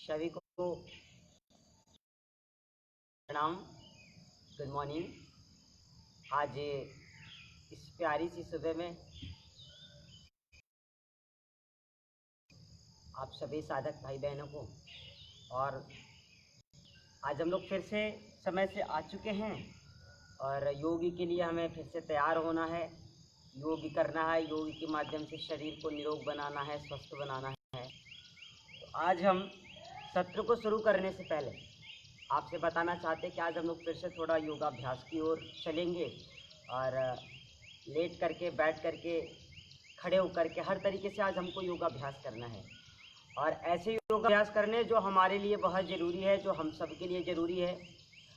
सभी को प्रणाम, गुड मॉर्निंग। आज इस प्यारी सी सुबह में आप सभी साधक भाई बहनों को, और आज हम लोग फिर से समय से आ चुके हैं और योगी के लिए हमें फिर से तैयार होना है, योग करना है। योग के माध्यम से शरीर को निरोग बनाना है, स्वस्थ बनाना है। तो आज हम सत्र को शुरू करने से पहले आपसे बताना चाहते हैं कि आज हम लोग फिर से थोड़ा योगाभ्यास की ओर चलेंगे और लेट करके, बैठ करके, खड़े होकर के, हर तरीके से आज हमको योगाभ्यास करना है। और ऐसे योगाभ्यास करने जो हमारे लिए बहुत ज़रूरी है, जो हम सब के लिए ज़रूरी है।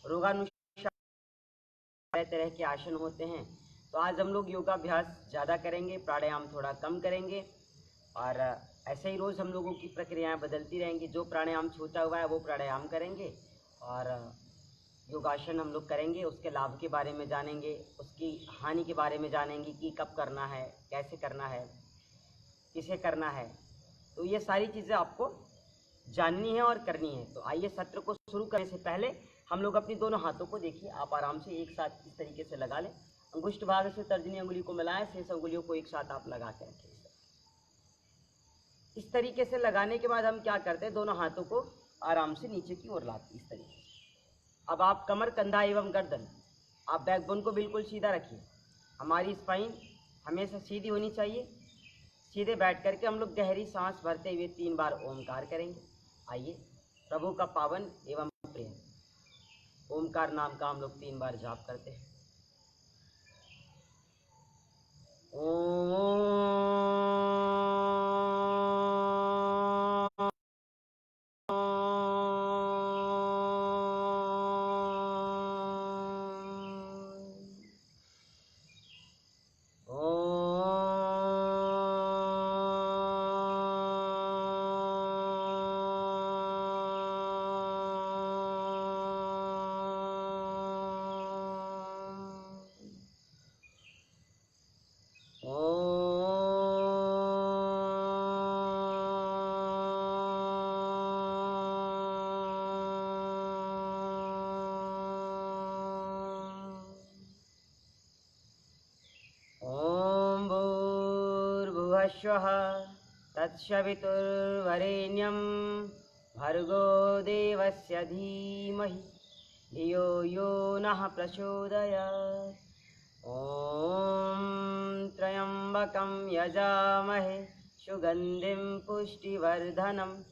रोगानुसार तरह तरह के आसन होते हैं, तो आज हम लोग योगाभ्यास ज़्यादा करेंगे, प्राणायाम थोड़ा कम करेंगे। और ऐसे ही रोज़ हम लोगों की प्रक्रियाएं बदलती रहेंगी। जो प्राणायाम छूटा हुआ है वो प्राणायाम करेंगे और योगासन हम लोग करेंगे। उसके लाभ के बारे में जानेंगे, उसकी हानि के बारे में जानेंगे कि कब करना है, कैसे करना है, किसे करना है। तो ये सारी चीज़ें आपको जाननी है और करनी है। तो आइए सत्र को शुरू करने से पहले हम लोग अपनी दोनों हाथों को देखिए, आप आराम से एक साथ इस तरीके से लगा लें। अंगुष्ठ भाग से तर्जनी अंगुली को मिलाएं, शेष अंगुलियों को एक साथ आप लगा के रखें। इस तरीके से लगाने के बाद हम क्या करते हैं, दोनों हाथों को आराम से नीचे की ओर लाते इस तरीके से। अब आप कमर, कंधा एवं गर्दन, आप बैकबोन को बिल्कुल सीधा रखिए। हमारी स्पाइन हमेशा सीधी होनी चाहिए। सीधे बैठ करके हम लोग गहरी सांस भरते हुए 3 बार ओमकार करेंगे। आइए, प्रभु का पावन एवं प्रिय ओमकार नाम का हम लोग 3 बार जाप करते हैं। ओम स्वः तत्सवितुर्वरेण्यं भर्गो देवस्य धीमहि धियो यो नः प्रचोदयात्। ॐ त्र्यम्बकं यजामहे सुगन्धिं पुष्टिवर्धनम्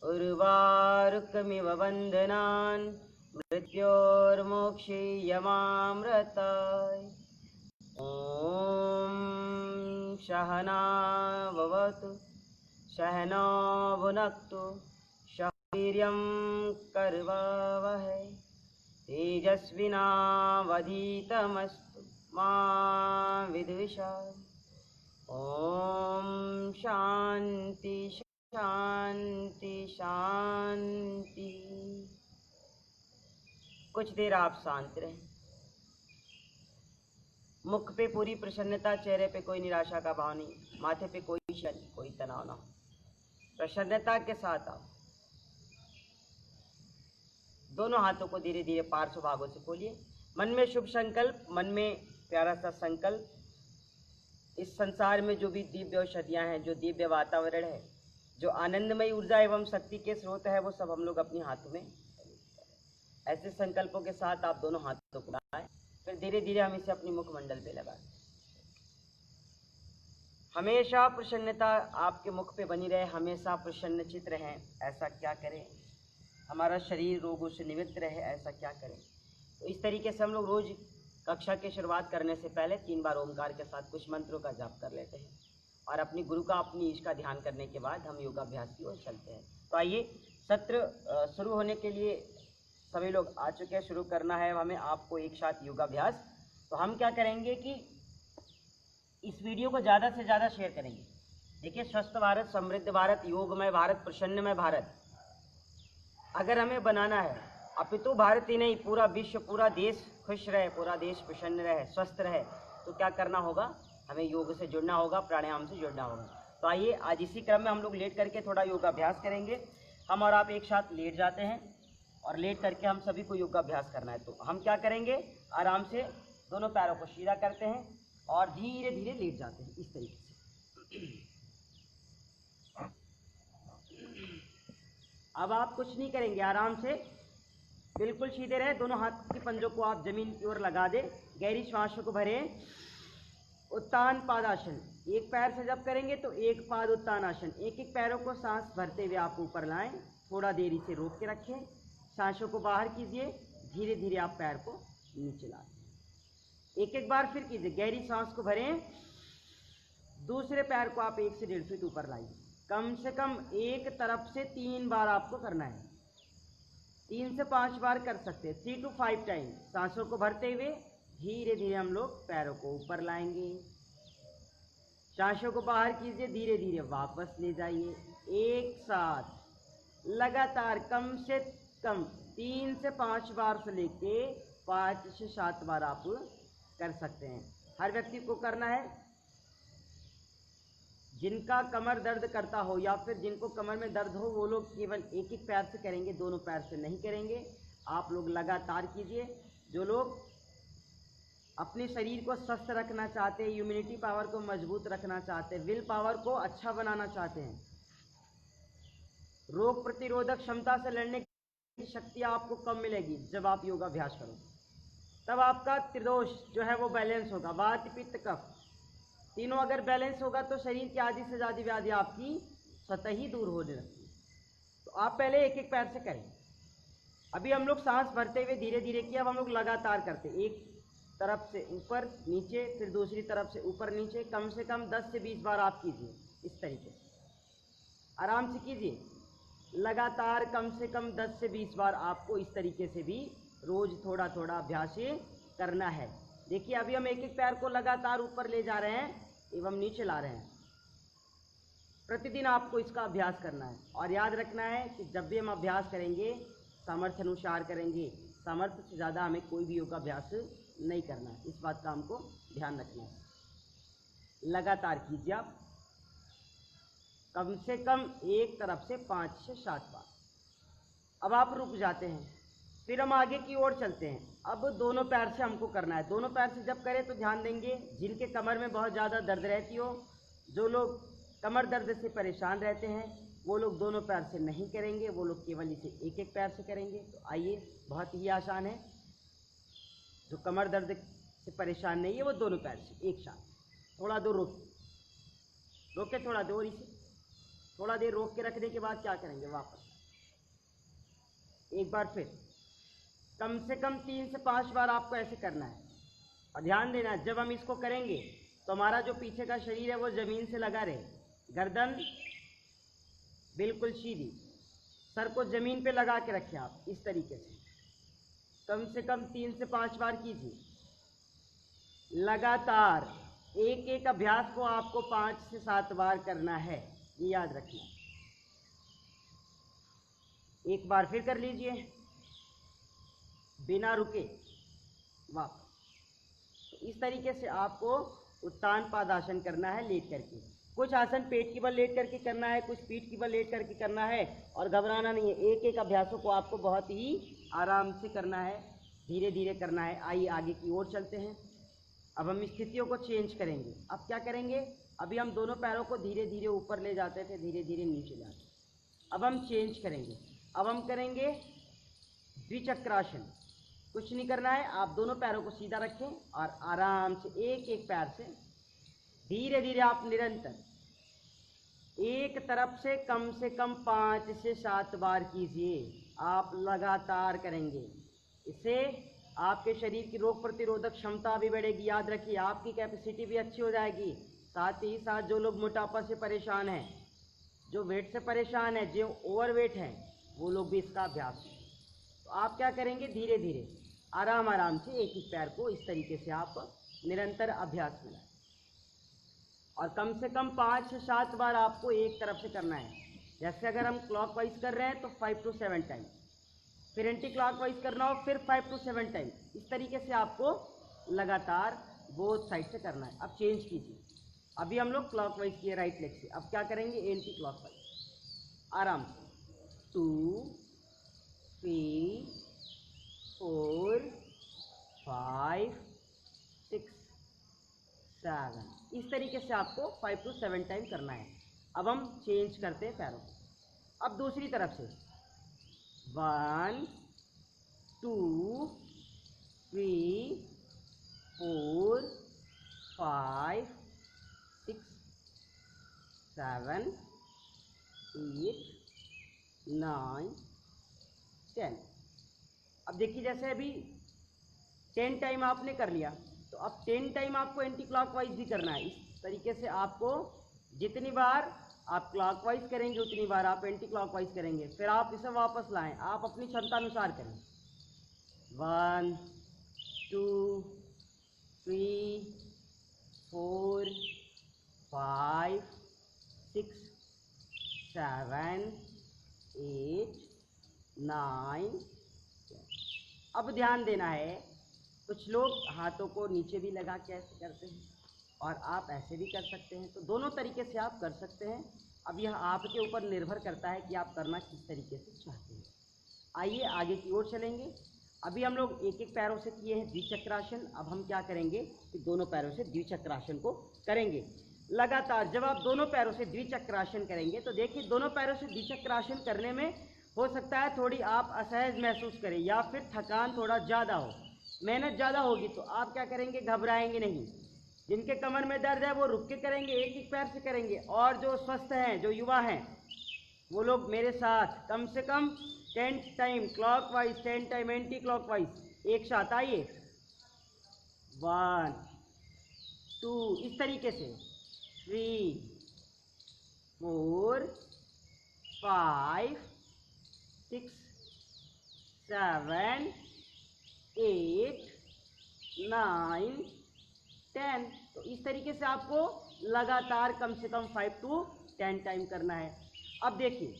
उर्वारुकमिव बन्धनान् मृत्योर्मोक्षीयमामृताय। ॐ सहना भवतु सहना भुनक्तु सह वीर्यं करवावहै तेजस्विनावधीतमस्तु मा विद्विषावहै। ॐ शान्ति शान्ति शान्ति। कुछ देर आप शांत रहें। मुख पे पूरी प्रसन्नता, चेहरे पे कोई निराशा का भाव नहीं, माथे पे कोई शनि, कोई तनाव ना हो। प्रसन्नता के साथ आप दोनों हाथों को धीरे धीरे पार्श्व भागों से खोलिए। मन में शुभ संकल्प, मन में प्यारा सा संकल्प। इस संसार में जो भी दिव्य औषधियाँ हैं, जो दिव्य वातावरण है, जो आनंदमयी ऊर्जा एवं शक्ति के स्रोत है, वो सब हम लोग अपने हाथों में ऐसे संकल्पों के साथ आप दोनों हाथों को लगाएं। फिर धीरे धीरे हम इसे अपनी मुखमंडल पे लगाएं। हमेशा प्रसन्नता आपके मुख पे बनी रहे, हमेशा प्रसन्नचित रहें। ऐसा क्या करें, हमारा शरीर रोगों से निवृत्त रहे, ऐसा क्या करें। तो इस तरीके से हम लोग रोज कक्षा की शुरुआत करने से पहले 3 बार ओमकार के साथ कुछ मंत्रों का जाप कर लेते हैं और अपनी गुरु का, अपनी ईश का ध्यान करने के बाद हम योगाभ्यास की ओर चलते हैं। तो आइए, सत्र शुरू होने के लिए सभी लोग आ चुके हैं। शुरू करना है हमें आपको एक साथ योगाभ्यास। तो हम क्या करेंगे कि इस वीडियो को ज़्यादा से ज़्यादा शेयर करेंगे। देखिए, स्वस्थ भारत, समृद्ध भारत, योगमय भारत, प्रसन्नमय भारत अगर हमें बनाना है, अपितु भारत ही नहीं, पूरा विश्व, पूरा देश खुश रहे, पूरा देश प्रसन्न रहे, स्वस्थ रहे, तो क्या करना होगा, हमें योग से जुड़ना होगा, प्राणायाम से जुड़ना होगा। तो आइए, आज इसी क्रम में हम लोग लेट करके थोड़ा योगाभ्यास करेंगे। हम और आप एक साथ लेट जाते हैं और लेट करके हम सभी को योग का अभ्यास करना है। तो हम क्या करेंगे, आराम से दोनों पैरों को सीधा करते हैं और धीरे धीरे लेट जाते हैं इस तरीके से। अब आप कुछ नहीं करेंगे, आराम से बिल्कुल सीधे रहे, दोनों हाथ के पंजों को आप जमीन की ओर लगा दें, गहरी श्वासों को भरें। उत्तान पादासन, एक पैर से जब करेंगे तो एक पाद उत्तान आसन, एक एक पैरों को सांस भरते हुए आप ऊपर लाएं, थोड़ा देर इसे रोक के रखें, सांसों को बाहर कीजिए, धीरे धीरे आप पैर को नीचे लाएं। एक एक बार फिर कीजिए, गहरी सांस को भरें, दूसरे पैर को आप 1 से 1.5 फीट ऊपर लाइए। कम से कम एक तरफ से 3 बार आपको करना है, 3 से 5 बार कर सकते हैं, 3 to 5 टाइम। सांसों को भरते हुए धीरे धीरे हम लोग पैरों को ऊपर लाएंगे, सांसों को बाहर कीजिए, धीरे धीरे वापस ले जाइए। एक साथ लगातार कम से कम 3 से 5 बार से लेके 5 से 7 बार आप कर सकते हैं। हर व्यक्ति को करना है। जिनका कमर दर्द करता हो या फिर जिनको कमर में दर्द हो वो लोग केवल एक एक पैर से करेंगे, दोनों पैर से नहीं करेंगे। आप लोग लगातार कीजिए। जो लोग अपने शरीर को स्वस्थ रखना चाहते हैं, इम्यूनिटी पावर को मजबूत रखना चाहते हैं, विल पावर को अच्छा बनाना चाहते हैं, रोग प्रतिरोधक क्षमता से लड़ने की शक्ति आपको कब मिलेगी, जब आप योगाभ्यास करो। तब आपका त्रिदोष जो है वो बैलेंस होगा। वात पित्त कफ तीनों अगर बैलेंस होगा तो शरीर की आधी से ज़्यादा व्याधि आपकी स्वतः ही दूर होने लगती है। तो आप पहले एक एक पैर से करें। अभी हम लोग सांस भरते हुए धीरे धीरे किया, अब हम लोग लगातार करते, एक तरफ से ऊपर नीचे, फिर दूसरी तरफ से ऊपर नीचे, कम से कम 10 से 20 बार आप कीजिए। इस तरीके से आराम से कीजिए, लगातार कम से कम 10 से 20 बार आपको इस तरीके से भी रोज थोड़ा थोड़ा अभ्यास करना है। देखिए अभी हम एक एक पैर को लगातार ऊपर ले जा रहे हैं एवं नीचे ला रहे हैं। प्रतिदिन आपको इसका अभ्यास करना है और याद रखना है कि जब भी हम अभ्यास करेंगे सामर्थ्य अनुसार करेंगे, सामर्थ्य से ज़्यादा हमें कोई भी योग अभ्यास नहीं करना है। इस बात का हमको ध्यान रखना है। लगातार कीजिए आप, कम से कम एक तरफ से 5 से 7 बार। अब आप रुक जाते हैं, फिर हम आगे की ओर चलते हैं। अब दोनों पैर से हमको करना है। दोनों पैर से जब करें तो ध्यान देंगे, जिनके कमर में बहुत ज़्यादा दर्द रहती हो, जो लोग कमर दर्द से परेशान रहते हैं, वो लोग दोनों पैर से नहीं करेंगे, वो लोग केवल इसे एक एक पैर से करेंगे। तो आइए, बहुत ही आसान है। जो कमर दर्द से परेशान नहीं है वो दोनों पैर से एक साथ। थोड़ा दूर रोके थोड़ा दूर, इसे थोड़ा देर रोक के रखने के बाद क्या करेंगे, वापस एक बार फिर कम से कम 3 से 5 बार आपको ऐसे करना है। और ध्यान देना, जब हम इसको करेंगे तो हमारा जो पीछे का शरीर है वो ज़मीन से लगा रहे, गर्दन बिल्कुल सीधी, सर को ज़मीन पे लगा के रखें आप इस तरीके से। कम से कम 3 से 5 बार कीजिए लगातार। एक एक अभ्यास को आपको 5 से 7 बार करना है, ये याद रखना। एक बार फिर कर लीजिए बिना रुके वापस। तो इस तरीके से आपको उत्तान पादासन करना है लेट करके। कुछ आसन पेट की बल लेट करके करना है, कुछ पीठ की बल लेट करके करना है, और घबराना नहीं है। एक एक अभ्यासों को आपको बहुत ही आराम से करना है, धीरे धीरे करना है। आइए आगे की ओर चलते हैं। अब हम स्थितियों को चेंज करेंगे। अब क्या करेंगे, अभी हम दोनों पैरों को धीरे धीरे ऊपर ले जाते थे, धीरे धीरे नीचे लाते। अब हम चेंज करेंगे। अब हम करेंगे द्विचक्रासन। कुछ नहीं करना है, आप दोनों पैरों को सीधा रखें और आराम से एक एक पैर से धीरे धीरे आप निरंतर एक तरफ से कम 5 से 7 बार कीजिए। आप लगातार करेंगे, इससे आपके शरीर की रोग प्रतिरोधक क्षमता भी बढ़ेगी। याद रखिए, आपकी कैपेसिटी भी अच्छी हो जाएगी। साथ ही साथ जो लोग मोटापा से परेशान हैं, जो वेट से परेशान है, जो ओवरवेट हैं, वो लोग भी इसका अभ्यास करें। तो आप क्या करेंगे, धीरे धीरे आराम आराम से एक एक पैर को इस तरीके से आप निरंतर अभ्यास में लाएं और कम से कम 5 से 7 बार आपको एक तरफ से करना है। जैसे अगर हम क्लॉकवाइज कर रहे हैं तो 5 to 7 टाइम, फिर एंटी क्लॉकवाइज करना हो फिर 5 to 7 टाइम। इस तरीके से आपको लगातार बोथ साइड से करना है। अब चेंज कीजिए। अभी हम लोग क्लॉकवाइज किए राइट लेग से, अब क्या करेंगे, एंटी क्लॉकवाइज। आराम से 2 3 4 5 6 7। इस तरीके से आपको 5 to 7 टाइम करना है। अब हम चेंज करते हैं पैरों को। अब दूसरी तरफ से 1 2 3 4 5 6 7 8 9 10। अब देखिए जैसे अभी 10 टाइम आपने कर लिया, तो अब 10 टाइम आपको एंटी क्लॉकवाइज भी करना है। इस तरीके से आपको जितनी बार आप क्लॉकवाइज करेंगे उतनी बार आप एंटी क्लॉकवाइज करेंगे, फिर आप इसे वापस लाएं। आप अपनी क्षमता अनुसार करें। 1 2 3 4 5 6 7 8 9 10। अब ध्यान देना है, कुछ लोग हाथों को नीचे भी लगा के ऐसे करते हैं और आप ऐसे भी कर सकते हैं। तो दोनों तरीके से आप कर सकते हैं। अब यह आपके ऊपर निर्भर करता है कि आप करना किस तरीके से चाहते हैं। आइए आगे की ओर चलेंगे। अभी हम लोग एक एक पैरों से किए हैं द्विचक्रासन। अब हम क्या करेंगे कि दोनों पैरों से द्विचक्रासन को करेंगे लगातार। जब आप दोनों पैरों से द्विचक्रासन करेंगे तो देखिए दोनों पैरों से द्विचक्रासन करने में हो सकता है थोड़ी आप असहज महसूस करें या फिर थकान थोड़ा ज़्यादा हो, मेहनत ज़्यादा होगी। तो आप क्या करेंगे, घबराएंगे नहीं। जिनके कमर में दर्द है वो रुक के करेंगे, एक एक पैर से करेंगे। और जो स्वस्थ हैं, जो युवा हैं, वो लोग मेरे साथ कम से कम 10 time clockwise 10 time anti clockwise एक साथ आइए। 1 2 इस तरीके से 3 4 5 6 7 8 9 10। तो इस तरीके से आपको लगातार कम से कम 5 to 10 टाइम करना है। अब देखिए,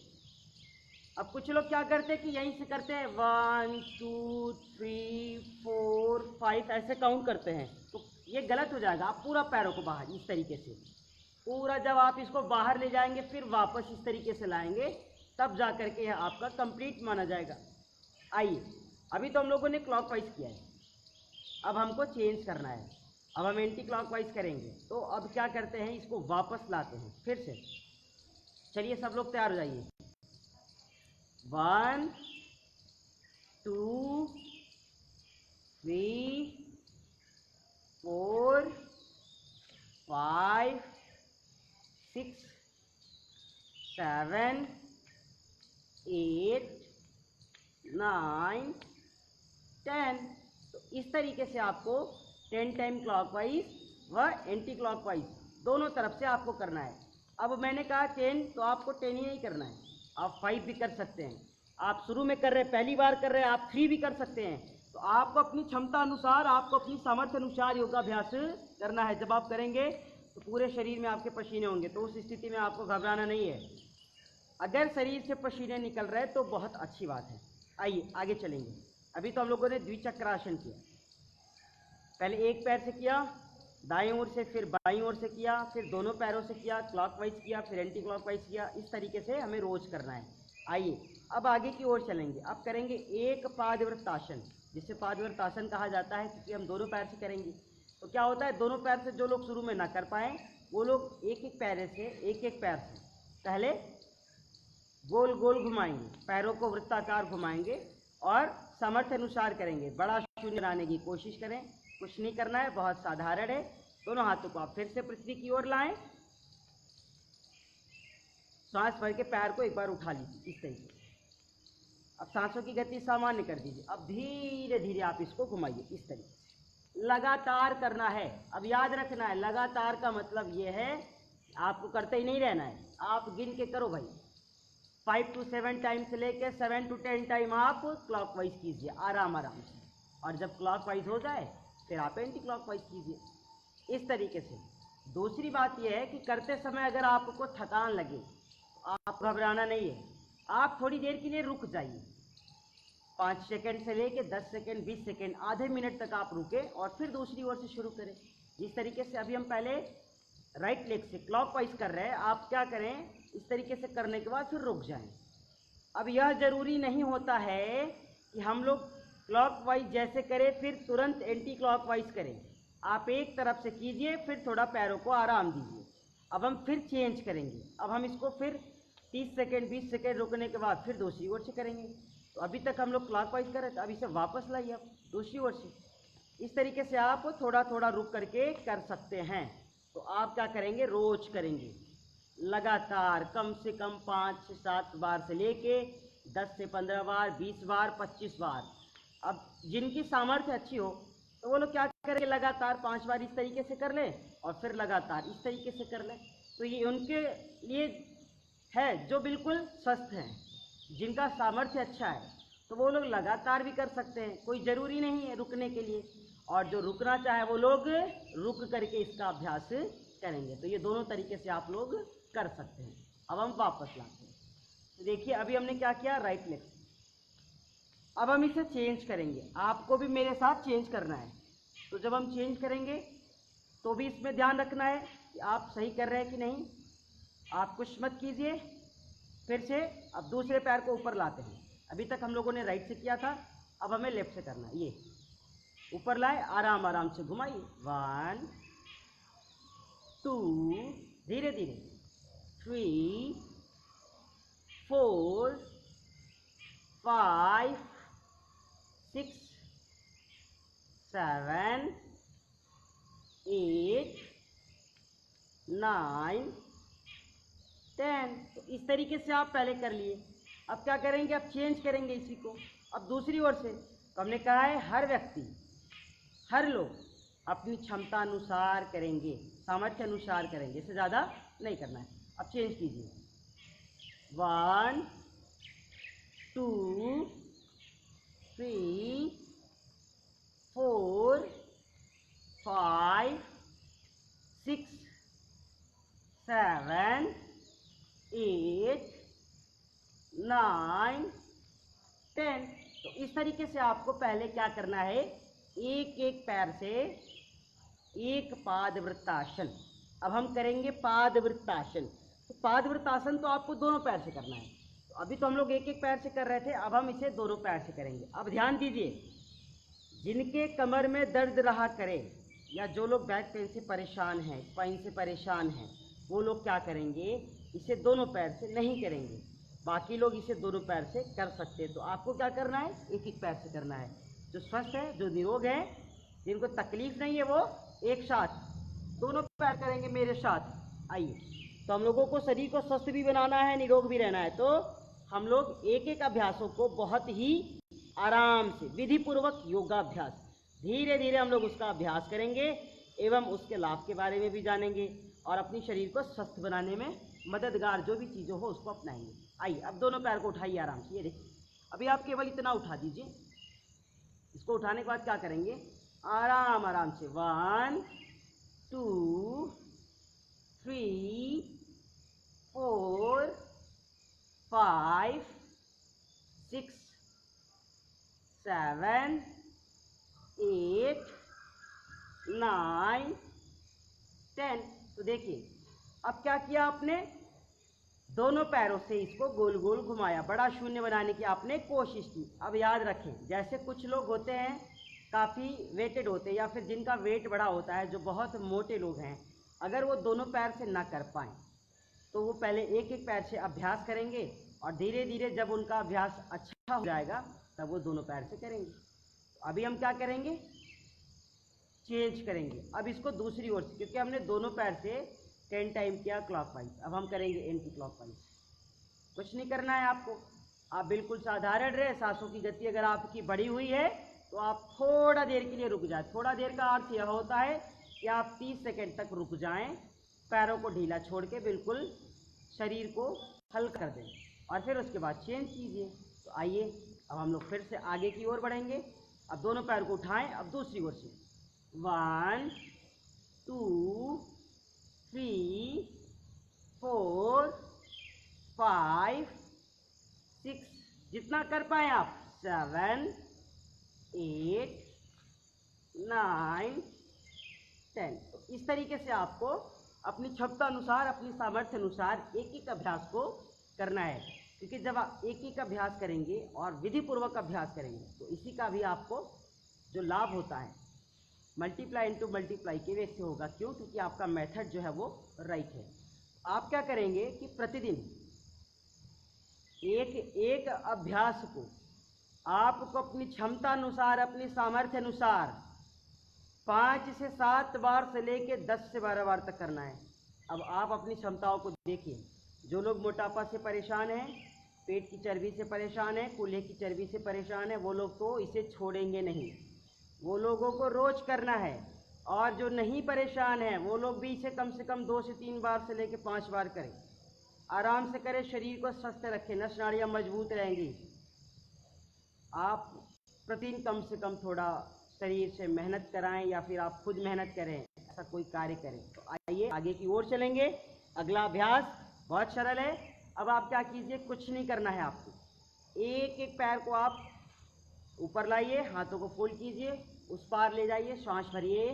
अब कुछ लोग क्या करते हैं कि यहीं से करते हैं 1 2 3 4 5 ऐसे काउंट करते हैं, तो ये गलत हो जाएगा। आप पूरा पैरों को बाहर इस तरीके से पूरा, जब आप इसको बाहर ले जाएंगे फिर वापस इस तरीके से लाएंगे, तब जा करके यह आपका कंप्लीट माना जाएगा। आइए, अभी तो हम लोगों ने क्लॉकवाइज किया है, अब हमको चेंज करना है। अब हम एंटी क्लॉकवाइज करेंगे। तो अब क्या करते हैं, इसको वापस लाते हैं फिर से। चलिए सब लोग तैयार हो जाइए। 1 2 3 4 5 6 7 8 9 10। तो इस तरीके से आपको 10 टाइम क्लॉकवाइज व एंटी क्लॉकवाइज दोनों तरफ से आपको करना है। अब मैंने कहा 10, तो आपको 10 ही नहीं करना है, आप 5 भी कर सकते हैं। आप शुरू में कर रहे हैं, पहली बार कर रहे हैं, आप 3 भी कर सकते हैं। तो आपको अपनी क्षमता अनुसार, आपको अपनी सामर्थ्य अनुसार योगाभ्यास करना है। जब आप करेंगे तो पूरे शरीर में आपके पसीने होंगे, तो उस स्थिति में आपको घबराना नहीं है। अगर शरीर से पसीने निकल रहे हैं तो बहुत अच्छी बात है। आइए आगे चलेंगे। अभी तो हम लोगों ने द्विचक्रासन किया, पहले एक पैर से किया दाएं ओर से, फिर बाईं ओर से किया, फिर दोनों पैरों से किया, क्लॉकवाइज किया, फिर एंटी क्लॉकवाइज किया। इस तरीके से हमें रोज करना है। आइए अब आगे की ओर चलेंगे। अब करेंगे एक पादवृत्तासन, जिसे पादवृत्तासन कहा जाता है, क्योंकि हम दोनों पैर से करेंगे। तो क्या होता है, दोनों पैर से जो लोग शुरू में ना कर पाए वो लोग एक एक पैर से पहले गोल गोल घुमाएंगे, पैरों को वृत्ताकार घुमाएंगे और सामर्थ्य अनुसार करेंगे। बड़ा शून्य लाने की कोशिश करें, कुछ नहीं करना है, बहुत साधारण है। दोनों हाथों को आप फिर से पृथ्वी की ओर लाएं, सांस भर के पैर को एक बार उठा लीजिए इस तरीके से। अब सांसों की गति सामान्य कर दीजिए। अब धीरे धीरे आप इसको घुमाइए इस तरीके से, लगातार करना है। अब याद रखना है, लगातार का मतलब ये है आपको करते ही नहीं रहना है, आप गिन के करो भाई। 5 to 7 टाइम से लेकर 7 to 10 टाइम आप क्लॉकवाइज कीजिए आराम आराम से, और जब क्लॉकवाइज हो जाए फिर आप एंटी क्लॉकवाइज कीजिए इस तरीके से। दूसरी बात यह है कि करते समय अगर आपको थकान लगे तो आप घबराना नहीं है, आप थोड़ी देर के लिए रुक जाइए। 5 सेकंड से लेके 10 सेकंड 20 सेकंड आधे मिनट तक आप रुके और फिर दूसरी ओर से शुरू करें। जिस तरीके से अभी हम पहले राइट लेग से क्लॉकवाइज कर रहे हैं, आप क्या करें, इस तरीके से करने के बाद फिर रुक जाएं। अब यह जरूरी नहीं होता है कि हम लोग क्लॉकवाइज जैसे करें फिर तुरंत एंटी क्लॉकवाइज करें। आप एक तरफ से कीजिए, फिर थोड़ा पैरों को आराम दीजिए। अब हम फिर चेंज करेंगे। अब हम इसको फिर 30 सेकेंड 20 सेकेंड रुकने के बाद फिर दूसरी ओर से करेंगे। तो अभी तक हम लोग क्लॉकवाइज कर रहे थे, अब इसे वापस लाइए आप दूसरी ओर से। इस तरीके से आप थोड़ा थोड़ा रुक करके कर सकते हैं। तो आप क्या करेंगे, रोज करेंगे लगातार, कम से कम 5 से 7 बार से लेके 10 से 15 बार, 20 बार, 25 बार। अब जिनकी सामर्थ्य अच्छी हो तो वो लोग क्या करेंगे, लगातार 5 बार इस तरीके से कर लें और फिर लगातार इस तरीके से कर लें। तो ये उनके लिए है जो बिल्कुल स्वस्थ हैं, जिनका सामर्थ्य अच्छा है, तो वो लोग लगातार भी कर सकते हैं, कोई ज़रूरी नहीं है रुकने के लिए। और जो रुकना चाहे वो लोग रुक करके इसका अभ्यास करेंगे। तो ये दोनों तरीके से आप लोग कर सकते हैं। अब हम वापस लाते हैं। तो देखिए अभी हमने क्या किया, राइट लेग। अब हम इसे चेंज करेंगे, आपको भी मेरे साथ चेंज करना है। तो जब हम चेंज करेंगे तो भी इसमें ध्यान रखना है कि आप सही कर रहे हैं कि नहीं। आप कुछ मत कीजिए। फिर से अब दूसरे पैर को ऊपर लाते हैं। अभी तक हम लोगों ने राइट से किया था, अब हमें लेफ्ट से करना है। ये ऊपर लाए, आराम आराम से घुमाइए। 1 2, धीरे धीरे 3 4 5 6 7 8 9 10। तो इस तरीके से आप पहले कर लिए। अब क्या करेंगे, अब चेंज करेंगे इसी को। अब दूसरी ओर से तो हमने कहा है हर व्यक्ति, हर लोग अपनी क्षमता अनुसार करेंगे, सामर्थ्य अनुसार करेंगे, इससे ज़्यादा नहीं करना है। अब चेंज कीजिए। 1 2 3 4 5 6 7 8 9 10। तो इस तरीके से आपको पहले क्या करना है, एक एक पैर से एक पादवृत्तासन। अब हम करेंगे पादवृत्तासन। तो पादवृत्तासन तो आपको दोनों पैर से करना है। तो अभी तो हम लोग एक एक पैर से कर रहे थे, अब हम इसे दोनों पैर से करेंगे। अब ध्यान दीजिए, जिनके कमर में दर्द रहा करे या जो लोग बैक पेन से परेशान हैं, स्पाइन से परेशान हैं, वो लोग क्या करेंगे, इसे दोनों पैर से नहीं करेंगे। बाकी लोग इसे दोनों पैर से कर सकते हैं। तो आपको क्या करना है, एक एक पैर से करना है। जो स्वस्थ है, जो निरोग है, जिनको तकलीफ नहीं है, वो एक साथ दोनों पैर करेंगे मेरे साथ। आइए, तो हम लोगों को शरीर को स्वस्थ भी बनाना है, निरोग भी रहना है। तो हम लोग एक एक अभ्यासों को बहुत ही आराम से, विधि पूर्वक योगाभ्यास, धीरे धीरे हम लोग उसका अभ्यास करेंगे एवं उसके लाभ के बारे में भी जानेंगे और अपनी शरीर को स्वस्थ बनाने में मददगार जो भी चीज़ें हो उसको अपनाएंगे। आइए, अब दोनों पैर को उठाइए आराम से। ये देखिए, अभी आप केवल इतना उठा दीजिए। इसको उठाने के बाद क्या करेंगे, आराम आराम से 1 2 3 4 5 6 7 8 9 10। तो देखिए अब क्या किया आपने, दोनों पैरों से इसको गोल गोल घुमाया, बड़ा शून्य बनाने की आपने कोशिश की। अब याद रखें, जैसे कुछ लोग होते हैं काफ़ी वेटेड होते हैं या फिर जिनका वेट बड़ा होता है, जो बहुत मोटे लोग हैं, अगर वो दोनों पैर से ना कर पाएँ तो वो पहले एक एक पैर से अभ्यास करेंगे और धीरे धीरे जब उनका अभ्यास अच्छा हो जाएगा तब वो दोनों पैर से करेंगे। तो अभी हम क्या करेंगे, चेंज करेंगे। अब इसको दूसरी ओर से, क्योंकि हमने दोनों पैर से 10 टाइम किया क्लॉकवाइज, अब हम करेंगे एंटी क्लॉकवाइज। कुछ नहीं करना है आपको, आप बिल्कुल साधारण रहे। सांसों की गति अगर आपकी बढ़ी हुई है तो आप थोड़ा देर के लिए रुक जाए। थोड़ा देर का अर्थ यह होता है कि आप 30 सेकेंड तक रुक जाएं, पैरों को ढीला छोड़ के बिल्कुल शरीर को हल्का कर दें और फिर उसके बाद चेंज कीजिए। तो आइए, अब हम लोग फिर से आगे की ओर बढ़ेंगे। अब दोनों पैर को उठाएं, अब दूसरी ओर से 1 2 3 4 5 6, जितना कर पाए आप, 7 8 9 10। तो इस तरीके से आपको अपनी क्षमता अनुसार, अपनी सामर्थ्य अनुसार एक एक अभ्यास को करना है। क्योंकि जब आप एक ही का अभ्यास करेंगे और विधि पूर्वक अभ्यास करेंगे तो इसी का भी आपको जो लाभ होता है मल्टीप्लाई इंटू मल्टीप्लाई के वेग से होगा। क्यों? क्योंकि आपका मेथड जो है वो राइट है। आप क्या करेंगे कि प्रतिदिन एक एक अभ्यास को आपको अपनी क्षमता अनुसार, अपनी सामर्थ्य अनुसार 5 से 7 बार से लेके 10 से 12 बार तक करना है। अब आप अपनी क्षमताओं को देखिए। जो लोग मोटापा से परेशान हैं, पेट की चर्बी से परेशान है, कूल्हे की चर्बी से परेशान है, वो लोग तो इसे छोड़ेंगे नहीं, वो लोगों को रोज करना है। और जो नहीं परेशान है वो लोग भी इसे कम से कम 2 से 3 बार से लेकर 5 बार करें। आराम से करें, शरीर को स्वस्थ रखें, नस नाड़ियाँ मजबूत रहेंगी। आप प्रतिदिन कम से कम थोड़ा शरीर से मेहनत कराएं या फिर आप खुद मेहनत करें, ऐसा कोई कार्य करें। तो आइए आगे की ओर चलेंगे। अगला अभ्यास बहुत सरल है। अब आप क्या कीजिए, कुछ नहीं करना है आपको। एक एक पैर को आप ऊपर लाइए, हाथों को फोल्ड कीजिए, उस पार ले जाइए, सांस भरिए,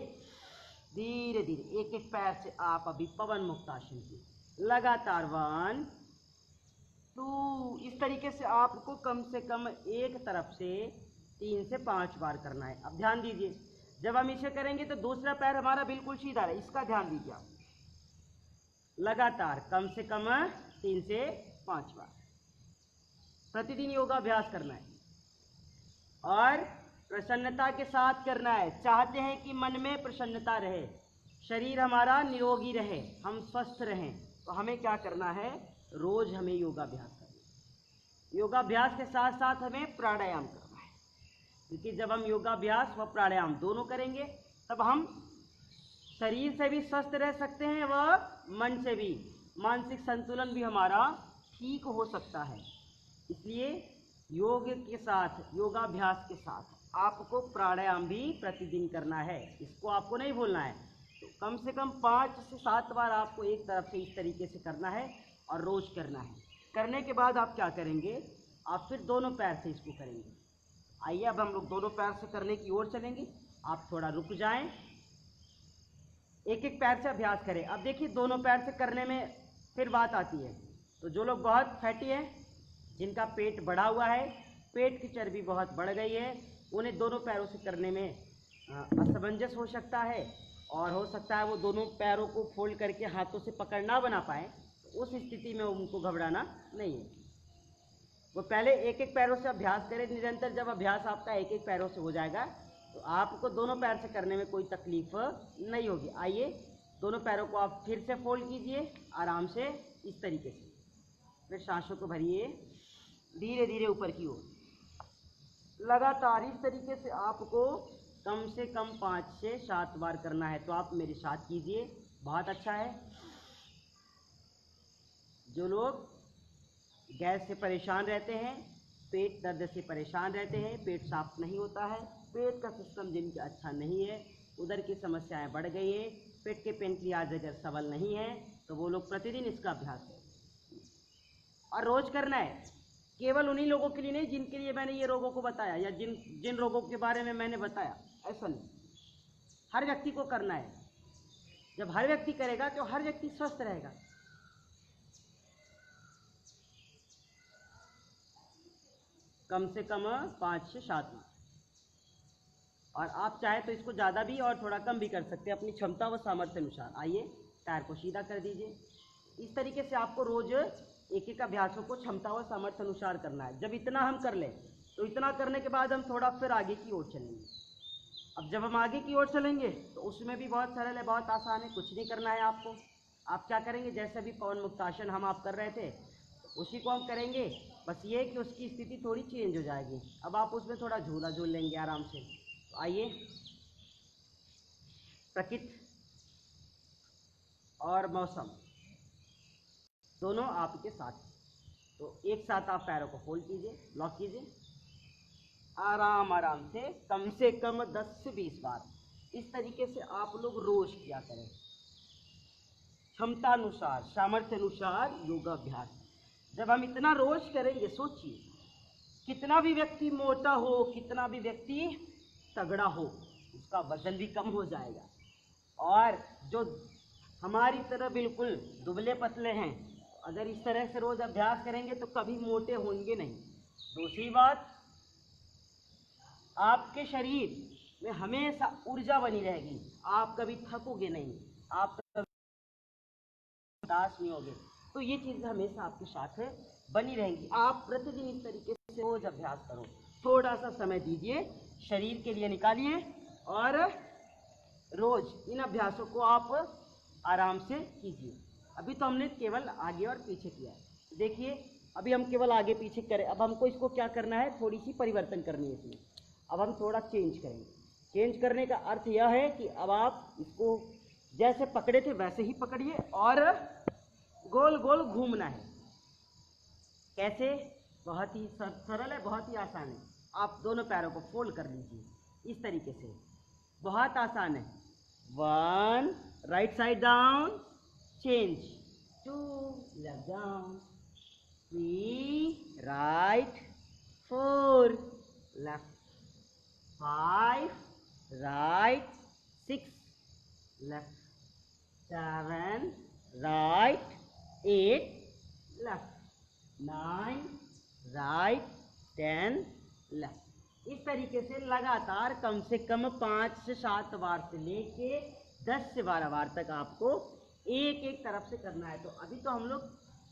धीरे धीरे एक एक पैर से आप अभी पवन मुक्तासन कीजिए लगातार 1 2। इस तरीके से आपको कम से कम एक तरफ से 3 से 5 बार करना है। अब ध्यान दीजिए, जब हम इसे करेंगे तो दूसरा पैर हमारा बिल्कुल सीधा है, इसका ध्यान दीजिए आप। लगातार कम से कम 3 से 5 बार प्रतिदिन योगाभ्यास करना है और प्रसन्नता के साथ करना है। चाहते हैं कि मन में प्रसन्नता रहे, शरीर हमारा निरोगी रहे, हम स्वस्थ रहें, तो हमें क्या करना है, रोज हमें योगाभ्यास करना है। योगाभ्यास के साथ साथ हमें प्राणायाम करना है, क्योंकि जब हम योगाभ्यास व प्राणायाम दोनों करेंगे तब हम शरीर से भी स्वस्थ रह सकते हैं व मन से भी, मानसिक संतुलन भी हमारा ठीक हो सकता है। इसलिए योग के साथ, योगाभ्यास के साथ आपको प्राणायाम भी प्रतिदिन करना है, इसको आपको नहीं भूलना है। तो कम से कम 5 से 7 बार आपको एक तरफ से इस तरीके से करना है और रोज करना है। करने के बाद आप क्या करेंगे, आप फिर दोनों पैर से इसको करेंगे। आइए अब हम लोग दोनों पैर से करने की ओर चलेंगे। आप थोड़ा रुक जाएं, एक एक पैर से अभ्यास करें। अब देखिए दोनों पैर से करने में फिर बात आती है। तो जो लोग बहुत फैटी हैं, जिनका पेट बढ़ा हुआ है, पेट की चर्बी बहुत बढ़ गई है, उन्हें दोनों पैरों से करने में असमंजस हो सकता है और हो सकता है वो दोनों पैरों को फोल्ड करके हाथों से पकड़ ना बना पाए। तो उस स्थिति में उनको घबराना नहीं है, वो पहले एक एक पैरों से अभ्यास करें निरंतर। जब अभ्यास आपका एक एक पैरों से हो जाएगा तो आपको दोनों पैर से करने में कोई तकलीफ नहीं होगी। आइए दोनों पैरों को आप फिर से फोल्ड कीजिए आराम से इस तरीके से, फिर सांसों को भरिए धीरे धीरे ऊपर की ओर। लगातार इस तरीके से आपको कम से कम 5 से 7 बार करना है। तो आप मेरे साथ कीजिए, बहुत अच्छा है। जो लोग गैस से परेशान रहते हैं, पेट दर्द से परेशान रहते हैं, पेट साफ नहीं होता है, पेट का सिस्टम जिनका अच्छा नहीं है, उधर की समस्याएं बढ़ गई है, पेट के पेनक्रियाज अगर सबल नहीं है, तो वो लोग प्रतिदिन इसका अभ्यास करें और रोज करना है। केवल उन्हीं लोगों के लिए नहीं जिनके लिए मैंने ये रोगों को बताया या जिन रोगों के बारे में मैंने बताया, ऐसा नहीं, हर व्यक्ति को करना है। जब हर व्यक्ति करेगा तो हर व्यक्ति स्वस्थ रहेगा। कम से कम 5 से 7 बार, और आप चाहे तो इसको ज़्यादा भी और थोड़ा कम भी कर सकते हैं अपनी क्षमता व सामर्थ्य अनुसार। आइए पैर को सीधा कर दीजिए। इस तरीके से आपको रोज एक एक अभ्यासों को क्षमता व सामर्थ्य अनुसार करना है। जब इतना हम कर लें तो इतना करने के बाद हम थोड़ा फिर आगे की ओर चलेंगे। अब जब हम आगे की ओर चलेंगे तो उसमें भी बहुत सरल है, बहुत आसान है, कुछ नहीं करना है आपको। आप क्या करेंगे, जैसे भी पवन मुक्तासन हम आप कर रहे थे तो उसी को हम करेंगे, बस ये कि उसकी स्थिति थोड़ी चेंज हो जाएगी। अब आप उसमें थोड़ा झूला झूल लेंगे आराम से। तो आइए, प्रकृति और मौसम दोनों आपके साथ, तो एक साथ आप पैरों को फोल्ड कीजिए, लॉक कीजिए, आराम आराम से कम 10 से 20 बार इस तरीके से आप लोग रोज किया करें, क्षमता अनुसार, सामर्थ्य अनुसार योगाभ्यास। जब हम इतना रोज करेंगे, सोचिए कितना भी व्यक्ति मोटा हो, कितना भी व्यक्ति तगड़ा हो, उसका वजन भी कम हो जाएगा। और जो हमारी तरह बिल्कुल दुबले पतले हैं, अगर इस तरह से रोज अभ्यास करेंगे तो कभी मोटे होंगे नहीं। दूसरी बात, आपके शरीर में हमेशा ऊर्जा बनी रहेगी, आप कभी थकोगे नहीं, आप कभी उदास नहीं होगे। तो ये चीज़ हमेशा आपके साथ बनी रहेंगी। आप प्रतिदिन इस तरीके से रोज अभ्यास करो, थोड़ा सा समय दीजिए, शरीर के लिए निकालिए और रोज इन अभ्यासों को आप आराम से कीजिए। अभी तो हमने केवल आगे और पीछे किया है। देखिए अभी हम केवल आगे पीछे करें, अब हमको इसको क्या करना है, थोड़ी सी परिवर्तन करनी है इसमें। अब हम थोड़ा चेंज करेंगे। चेंज करने का अर्थ यह है कि अब आप इसको जैसे पकड़े थे वैसे ही पकड़िए और गोल गोल घूमना है। कैसे? बहुत ही सरल है, बहुत ही आसान है। आप दोनों पैरों को फोल्ड कर लीजिए इस तरीके से, बहुत आसान है। 1 right side down, change 2 left down, 3 right, 4 left, 5 right, 6 left, 7 right, 8 left, 9 right, 10 left. इस तरीके से लगातार कम से कम 5 से 7 बार से लेके 10 से 12 बार तक आपको एक एक तरफ से करना है। तो अभी तो हम लोग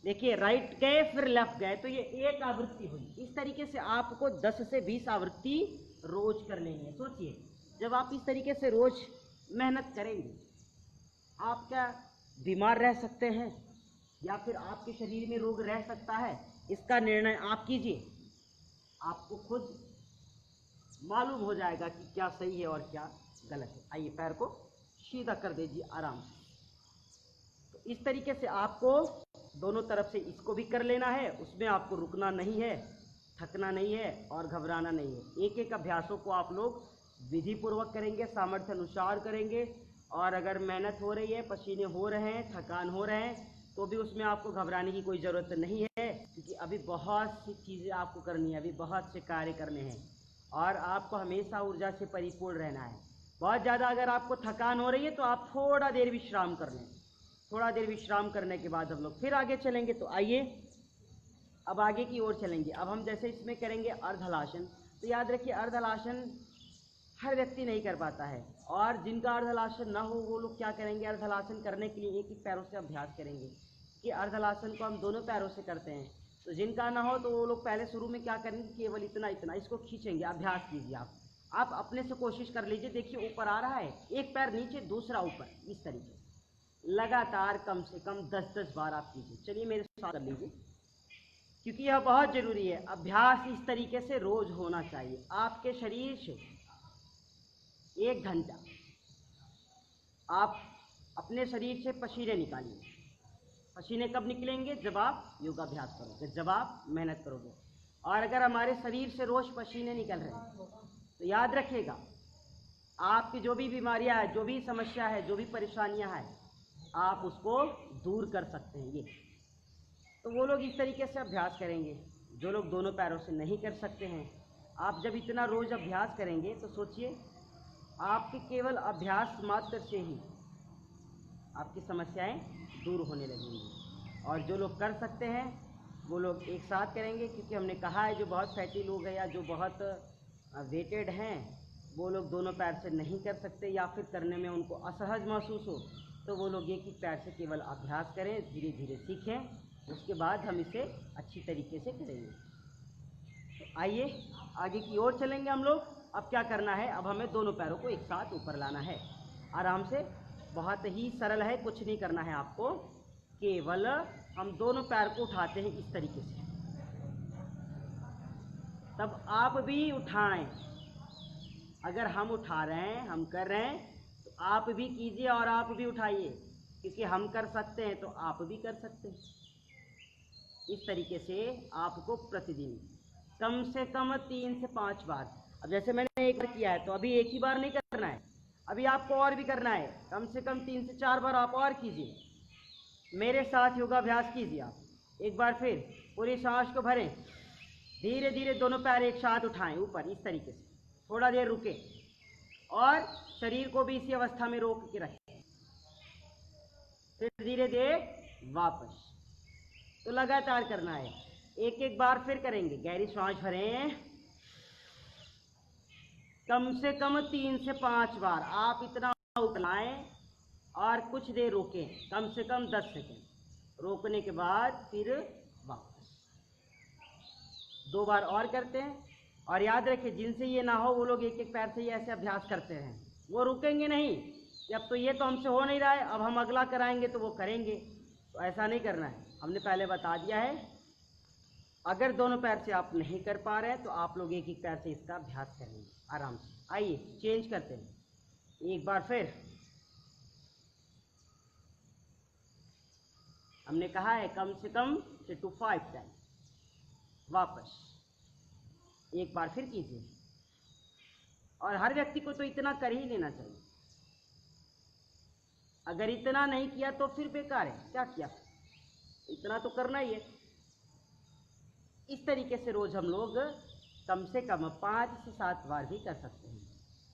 देखिए राइट गए फिर लेफ्ट गए, तो ये एक आवृत्ति हुई। इस तरीके से आपको 10 से 20 आवृत्ति रोज कर लेंगे। सोचिए जब आप इस तरीके से रोज मेहनत करेंगे, आप क्या बीमार रह सकते हैं या फिर आपके शरीर में रोग रह सकता है, इसका निर्णय आप कीजिए। आपको खुद मालूम हो जाएगा कि क्या सही है और क्या गलत है। आइए पैर को सीधा कर दीजिए आराम से। तो इस तरीके से आपको दोनों तरफ से इसको भी कर लेना है, उसमें आपको रुकना नहीं है, थकना नहीं है और घबराना नहीं है। एक एक अभ्यासों को आप लोग विधि पूर्वक करेंगे, सामर्थ्य अनुसार करेंगे। और अगर मेहनत हो रही है, पसीने हो रहे हैं, थकान हो रहे हैं, तो भी उसमें आपको घबराने की कोई ज़रूरत नहीं है, क्योंकि अभी बहुत सी चीज़ें आपको करनी है, अभी बहुत से कार्य करने हैं और आपको हमेशा ऊर्जा से परिपूर्ण रहना है। बहुत ज़्यादा अगर आपको थकान हो रही है तो आप थोड़ा देर विश्राम कर लें। थोड़ा देर विश्राम करने के बाद हम लोग फिर आगे चलेंगे। तो आइए अब आगे की ओर चलेंगे। अब हम जैसे इसमें करेंगे अर्धहलासन। तो याद रखिए अर्धहलासन हर व्यक्ति नहीं कर पाता है, और जिनका अर्धहलासन ना हो वो लोग क्या करेंगे, अर्धहलासन करने के लिए एक ही पैरों से अभ्यास करेंगे कि अर्धहलासन को हम दोनों पैरों से करते हैं। तो जिनका ना हो तो वो लोग पहले शुरू में क्या करेंगे, केवल इतना इतना इसको खींचेंगे। अभ्यास कीजिए आप अपने से कोशिश कर लीजिए। देखिए ऊपर आ रहा है, एक पैर नीचे दूसरा ऊपर, इस तरीके से लगातार कम से कम 10-10 बार आप कीजिए। चलिए मेरे साथ कर लीजिए, क्योंकि यह बहुत ज़रूरी है। अभ्यास इस तरीके से रोज होना चाहिए। आपके शरीर से 1 घंटा आप अपने शरीर से पसीने निकालिए। पसीने कब निकलेंगे, जब आप योगाभ्यास करोगे, जब आप मेहनत करोगे। और अगर हमारे शरीर से रोज पसीने निकल रहे हैं तो याद रखिएगा आपकी जो भी बीमारियां हैं, जो भी समस्या है, जो भी परेशानियां हैं, आप उसको दूर कर सकते हैं। ये तो वो लोग इस तरीके से अभ्यास करेंगे जो लोग दोनों पैरों से नहीं कर सकते हैं। आप जब इतना रोज अभ्यास करेंगे तो सोचिए आपके केवल अभ्यास मात्र से ही आपकी समस्याएं दूर होने लगेंगी। और जो लोग कर सकते हैं वो लोग एक साथ करेंगे, क्योंकि हमने कहा है जो बहुत फैटी लोग हैं या जो बहुत वेटेड हैं वो लोग दोनों पैर से नहीं कर सकते, या फिर करने में उनको असहज महसूस हो, तो वो लोग एक ही पैर से केवल अभ्यास करें, धीरे धीरे सीखें। उसके बाद हम इसे अच्छी तरीके से करेंगे। तो आइए आगे की ओर चलेंगे हम लोग। अब क्या करना है, अब हमें दोनों पैरों को एक साथ ऊपर लाना है आराम से। बहुत ही सरल है, कुछ नहीं करना है आपको, केवल हम दोनों पैर को उठाते हैं इस तरीके से। तब आप भी उठाएं। अगर हम उठा रहे हैं, हम कर रहे हैं, तो आप भी कीजिए और आप भी उठाइए, क्योंकि हम कर सकते हैं तो आप भी कर सकते हैं। इस तरीके से आपको प्रतिदिन कम से कम 3 से 5 बार। अब जैसे मैंने एक बार किया है तो अभी एक ही बार नहीं करना है, अभी आपको और भी करना है। कम से कम 3 से 4 बार आप और कीजिए। मेरे साथ योगाभ्यास कीजिए। आप एक बार फिर पूरी सांस को भरें, धीरे धीरे दोनों पैर एक साथ उठाएं ऊपर इस तरीके से। थोड़ा देर रुके और शरीर को भी इसी अवस्था में रोक के रखें। फिर धीरे धीरे वापस तो लगातार करना है। एक एक बार फिर करेंगे। गहरी सांस भरें, कम से कम 3 से 5 बार आप इतना उठाएं और कुछ देर रोकें, कम से कम 10 सेकंड। रोकने के बाद फिर वापस 2 बार और करते हैं। और याद रखिए, जिनसे ये ना हो वो लोग एक एक पैर से ही ऐसे अभ्यास करते हैं, वो रुकेंगे नहीं कि अब तो ये तो हमसे हो नहीं रहा है, अब हम अगला कराएंगे तो वो करेंगे। तो ऐसा नहीं करना है। हमने पहले बता दिया है, अगर दोनों पैर से आप नहीं कर पा रहे हैं तो आप लोग एक एक पैर से इसका अभ्यास करेंगे आराम से। आइए चेंज करते हैं। एक बार फिर हमने कहा है कम से कम 3 to 5 टाइम। वापस एक बार फिर कीजिए। और हर व्यक्ति को तो इतना कर ही लेना चाहिए। अगर इतना नहीं किया तो फिर बेकार है। क्या किया, इतना तो करना ही है। इस तरीके से रोज हम लोग कम से कम 5 से 7 बार भी कर सकते हैं।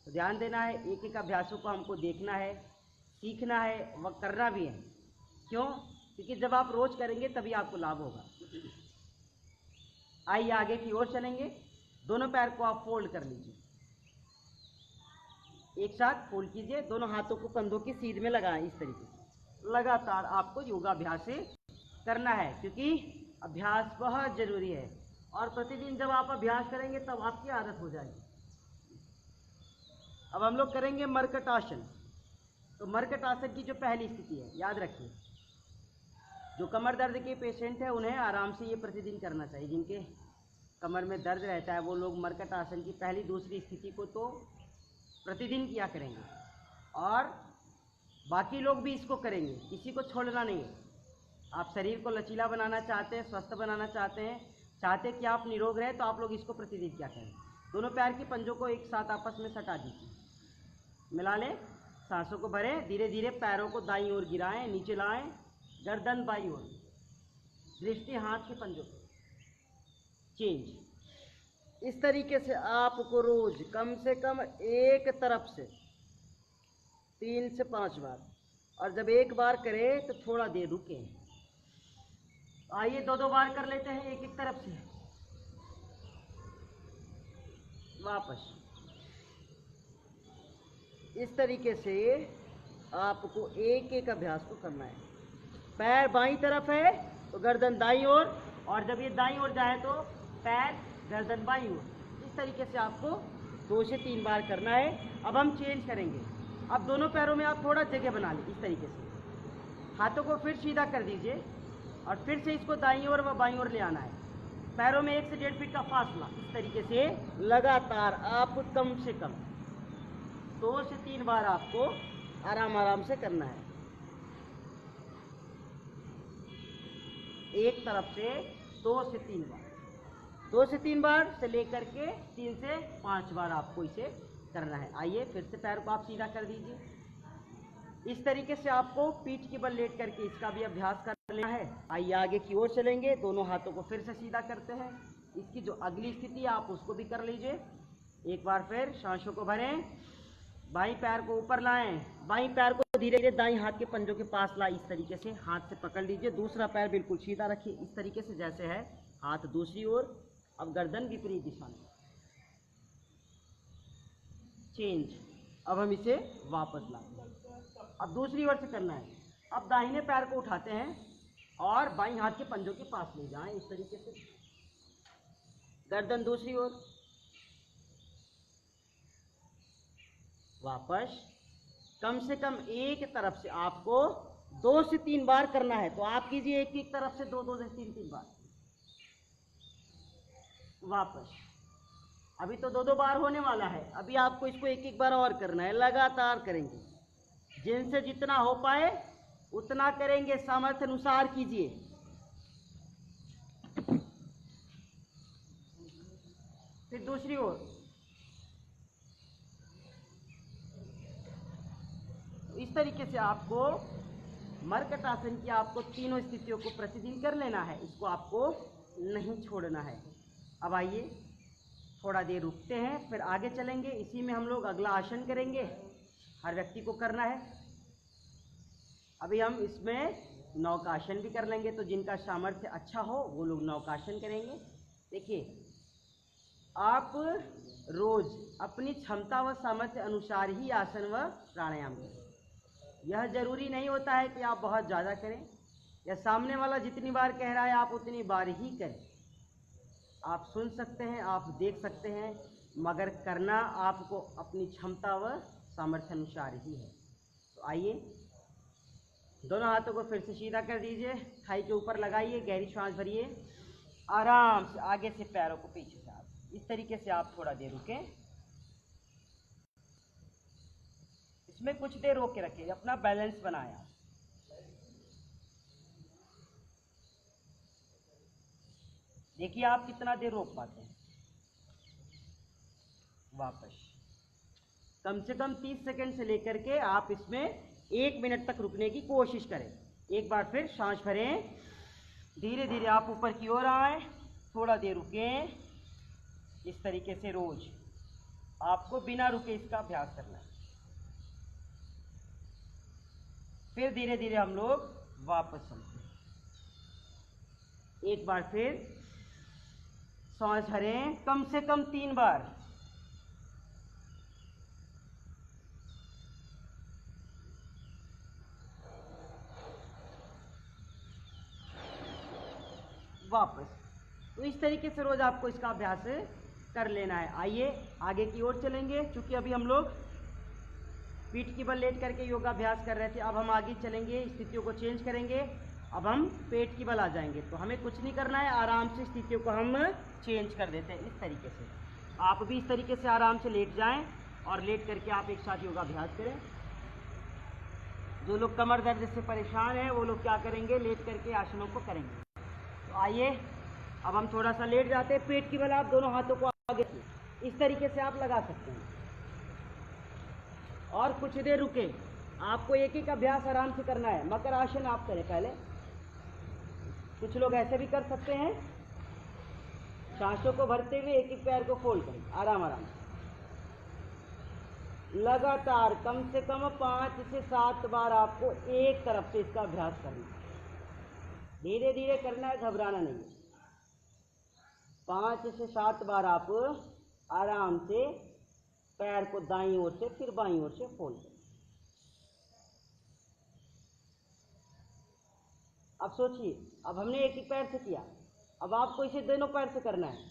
तो ध्यान देना है, एक एक अभ्यासों को हमको देखना है, सीखना है, वह करना भी है। क्यों? क्योंकि जब आप रोज करेंगे तभी आपको लाभ होगा। आइए आगे की ओर चलेंगे। दोनों पैर को आप फोल्ड कर लीजिए, एक साथ फोल्ड कीजिए। दोनों हाथों को कंधों की सीध में लगाएं। इस तरीके से लगातार आपको योगाभ्यास से करना है, क्योंकि अभ्यास बहुत जरूरी है। और प्रतिदिन जब आप अभ्यास करेंगे तब आपकी आदत हो जाएगी। अब हम लोग करेंगे मरकट आसन। तो मरकट आसन की जो पहली स्थिति है, याद रखिए, जो कमर दर्द के पेशेंट है उन्हें आराम से ये प्रतिदिन करना चाहिए। जिनके कमर में दर्द रहता है वो लोग मरकट आसन की पहली दूसरी स्थिति को तो प्रतिदिन किया करेंगे, और बाकी लोग भी इसको करेंगे, किसी को छोड़ना नहीं है। आप शरीर को लचीला बनाना चाहते हैं, स्वस्थ बनाना चाहते हैं, चाहते कि आप निरोग रहें, तो आप लोग इसको प्रतिदिन किया करें। दोनों पैर के पंजों को एक साथ आपस में सटा दीजिए, मिला लें, सांसों को भरें, धीरे धीरे पैरों को दाईं ओर गिराएं, नीचे लाएं, गर्दन बाईं ओर, दृष्टि हाथ के पंजों पर। चेंज। इस तरीके से आपको रोज कम से कम एक तरफ से 3 से 5 बार, और जब एक बार करें तो थोड़ा देर रुकें। आइए 2-2 बार कर लेते हैं एक एक तरफ से। वापस इस तरीके से आपको एक एक अभ्यास को करना है। पैर बाईं तरफ है तो गर्दन दाईं ओर, और जब ये दाईं ओर जाए तो पैर गर्दन बाईं ओर। इस तरीके से आपको 2 से 3 बार करना है। अब हम चेंज करेंगे। अब दोनों पैरों में आप थोड़ा जगह बना लें। इस तरीके से हाथों को फिर सीधा कर दीजिए, और फिर से इसको दाईं ओर व बाईं ओर ले आना है। पैरों में 1 से 1.5 फीट का फासला। इस तरीके से लगातार आप कम से कम 2 से 3 बार आपको आराम आराम से करना है। एक तरफ से 2 से 3 बार, 2 से 3 बार से लेकर के 3 से 5 बार आपको इसे करना है। आइए फिर से पैर को आप सीधा कर दीजिए। इस तरीके से आपको पीठ के बल लेट करके इसका भी अभ्यास कर लेना है। आइए आगे की ओर चलेंगे। दोनों हाथों को फिर से सीधा करते हैं। इसकी जो अगली स्थिति है आप उसको भी कर लीजिए। एक बार फिर सांसों को भरें, बाईं पैर को ऊपर लाएं, बाईं पैर को धीरे धीरे दाईं हाथ के पंजों के पास लाएं। इस तरीके से हाथ से पकड़ लीजिए। दूसरा पैर बिल्कुल सीधा रखिए, इस तरीके से जैसे है, हाथ दूसरी ओर। अब गर्दन विपरीत दिशा में। चेंज। अब हम इसे वापस लाएंगे। अब दूसरी ओर से करना है। अब दाहिने पैर को उठाते हैं और बाईं हाथ के पंजों के पास ले जाएं। इस तरीके से गर्दन दूसरी ओर, वापस। कम से कम एक तरफ से आपको 2 से 3 बार करना है। तो आप कीजिए एक एक तरफ से 2-2 से 3-3 बार। वापस। अभी तो 2-2 बार होने वाला है, अभी आपको इसको एक एक बार और करना है। लगातार करेंगे, जिनसे जितना हो पाए उतना करेंगे, सामर्थ्य अनुसार कीजिए। फिर दूसरी ओर। इस तरीके से आपको मरकट आसन की आपको तीनों स्थितियों को प्रतिदिन कर लेना है। इसको आपको नहीं छोड़ना है। अब आइए थोड़ा देर रुकते हैं, फिर आगे चलेंगे। इसी में हम लोग अगला आसन करेंगे, हर व्यक्ति को करना है। अभी हम इसमें नौकासन भी कर लेंगे। तो जिनका सामर्थ्य अच्छा हो वो लोग नौकासन करेंगे। देखिए, आप रोज अपनी क्षमता व सामर्थ्य अनुसार ही आसन व प्राणायाम करें। यह जरूरी नहीं होता है कि आप बहुत ज़्यादा करें या सामने वाला जितनी बार कह रहा है आप उतनी बार ही करें। आप सुन सकते हैं, आप देख सकते हैं, मगर करना आपको अपनी क्षमता व सामर्थ्य अनुसार ही है। तो आइए, दोनों हाथों को फिर से सीधा कर दीजिए, थाई के ऊपर लगाइए, गहरी सांस भरिए, आराम से आगे से पैरों को पीछे से आप इस तरीके से आप थोड़ा देर रुकें। इसमें कुछ देर रोक के रखिए, अपना बैलेंस बनाया। देखिए आप कितना देर रोक पाते हैं। वापस कम से कम 30 सेकंड से लेकर के आप इसमें 1 मिनट तक रुकने की कोशिश करें। एक बार फिर सांस भरें, धीरे धीरे आप ऊपर की ओर आए, थोड़ा देर रुकें। इस तरीके से रोज आपको बिना रुके इसका अभ्यास करना है। फिर धीरे धीरे हम लोग वापस चलते हैं। एक बार फिर सांस भरें, कम से कम 3 बार। वापस। तो इस तरीके से रोज आपको इसका अभ्यास कर लेना है। आइए आगे की ओर चलेंगे। चूंकि अभी हम लोग पीठ की बल लेट करके योगाभ्यास कर रहे थे, अब हम आगे चलेंगे, स्थितियों को चेंज करेंगे। अब हम पेट की बल आ जाएंगे। तो हमें कुछ नहीं करना है, आराम से स्थितियों को हम चेंज कर देते हैं। इस तरीके से आप भी इस तरीके से आराम से लेट जाएं और लेट करके आप एक साथ योगाभ्यास करें। जो लोग कमर दर्द से परेशान हैं वो लोग क्या करेंगे, लेट करके आसनों को करेंगे। तो आइए, अब हम थोड़ा सा लेट जाते हैं। पेट की बल आप दोनों हाथों को आगे इस तरीके से आप लगा सकते हैं और कुछ देर रुके। आपको एक एक अभ्यास आराम से करना है। मकर आसन आप करें पहले। कुछ लोग ऐसे भी कर सकते हैं, सांसों को भरते हुए एक एक पैर को फोल्ड करें, आराम आराम से। लगातार कम से कम 5 से 7 बार आपको एक तरफ से इसका अभ्यास करना है। धीरे धीरे करना है, घबराना नहीं है। 5 से 7 बार आप आराम से पैर को दाईं ओर से फिर बाईं ओर से फोल्ड करें। अब सोचिए, अब हमने एक ही पैर से किया, अब आपको इसे दोनों पैर से करना है।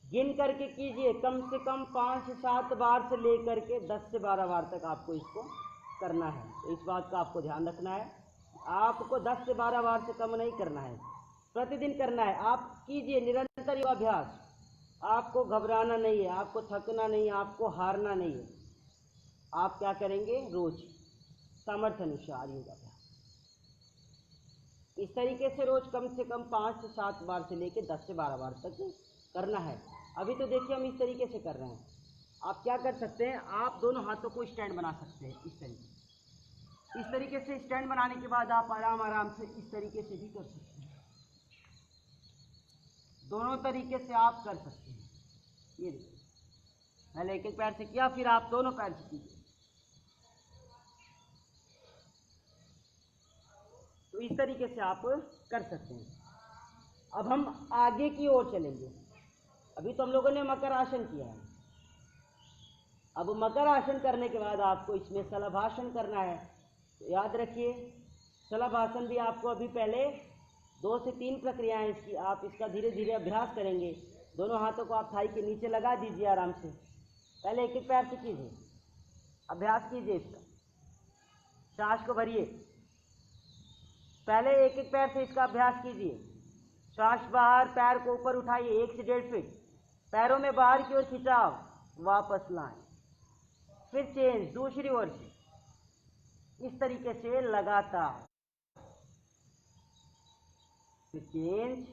गिन करके कीजिए, कम से कम 5 से 7 बार से लेकर के 10 से 12 बार तक आपको इसको करना है। तो इस बात का आपको ध्यान रखना है, आपको 10 से 12 बार से कम नहीं करना है, प्रतिदिन करना है। आप कीजिए निरंतर योगाभ्यास। आपको घबराना नहीं है, आपको थकना नहीं है, आपको हारना नहीं है। आप क्या करेंगे, रोज सामर्थ्य अनुसार योगाभ्यास इस तरीके से रोज कम से कम 5 से 7 बार से लेकर 10 से 12 बार तक करना है। अभी तो देखिए हम इस तरीके से कर रहे हैं। आप क्या कर सकते हैं, आप दोनों हाथों को स्टैंड बना सकते हैं। इस तरीके से स्टैंड बनाने के बाद आप आराम आराम से इस तरीके से भी कर सकते हैं। दोनों तरीके से आप कर सकते हैं। ये देखिए, पहले एक एक पैर से किया, फिर आप दोनों पैर से कीजिए। तो इस तरीके से आप कर सकते हैं। अब हम आगे की ओर चलेंगे। अभी तो हम लोगों ने मकर आसन किया है। अब मकर आसन करने के बाद आपको इसमें शलभासन करना है। तो याद रखिए, शलभासन भी आपको अभी पहले 2 से 3 प्रक्रियाएं इसकी, आप इसका धीरे धीरे अभ्यास करेंगे। दोनों हाथों को आप थाई के नीचे लगा दीजिए आराम से। पहले एक एक पैर से कीजिए, अभ्यास कीजिए इसका। सांस को भरिए, पहले एक एक पैर से इसका अभ्यास कीजिए। सांस बाहर, पैर को ऊपर उठाइए 1 से 1.5 फीट, पैरों में बाहर की ओर खिंचाव, वापस लाएं, फिर चेंज दूसरी ओर से। इस तरीके से लगातार फिर चेंज,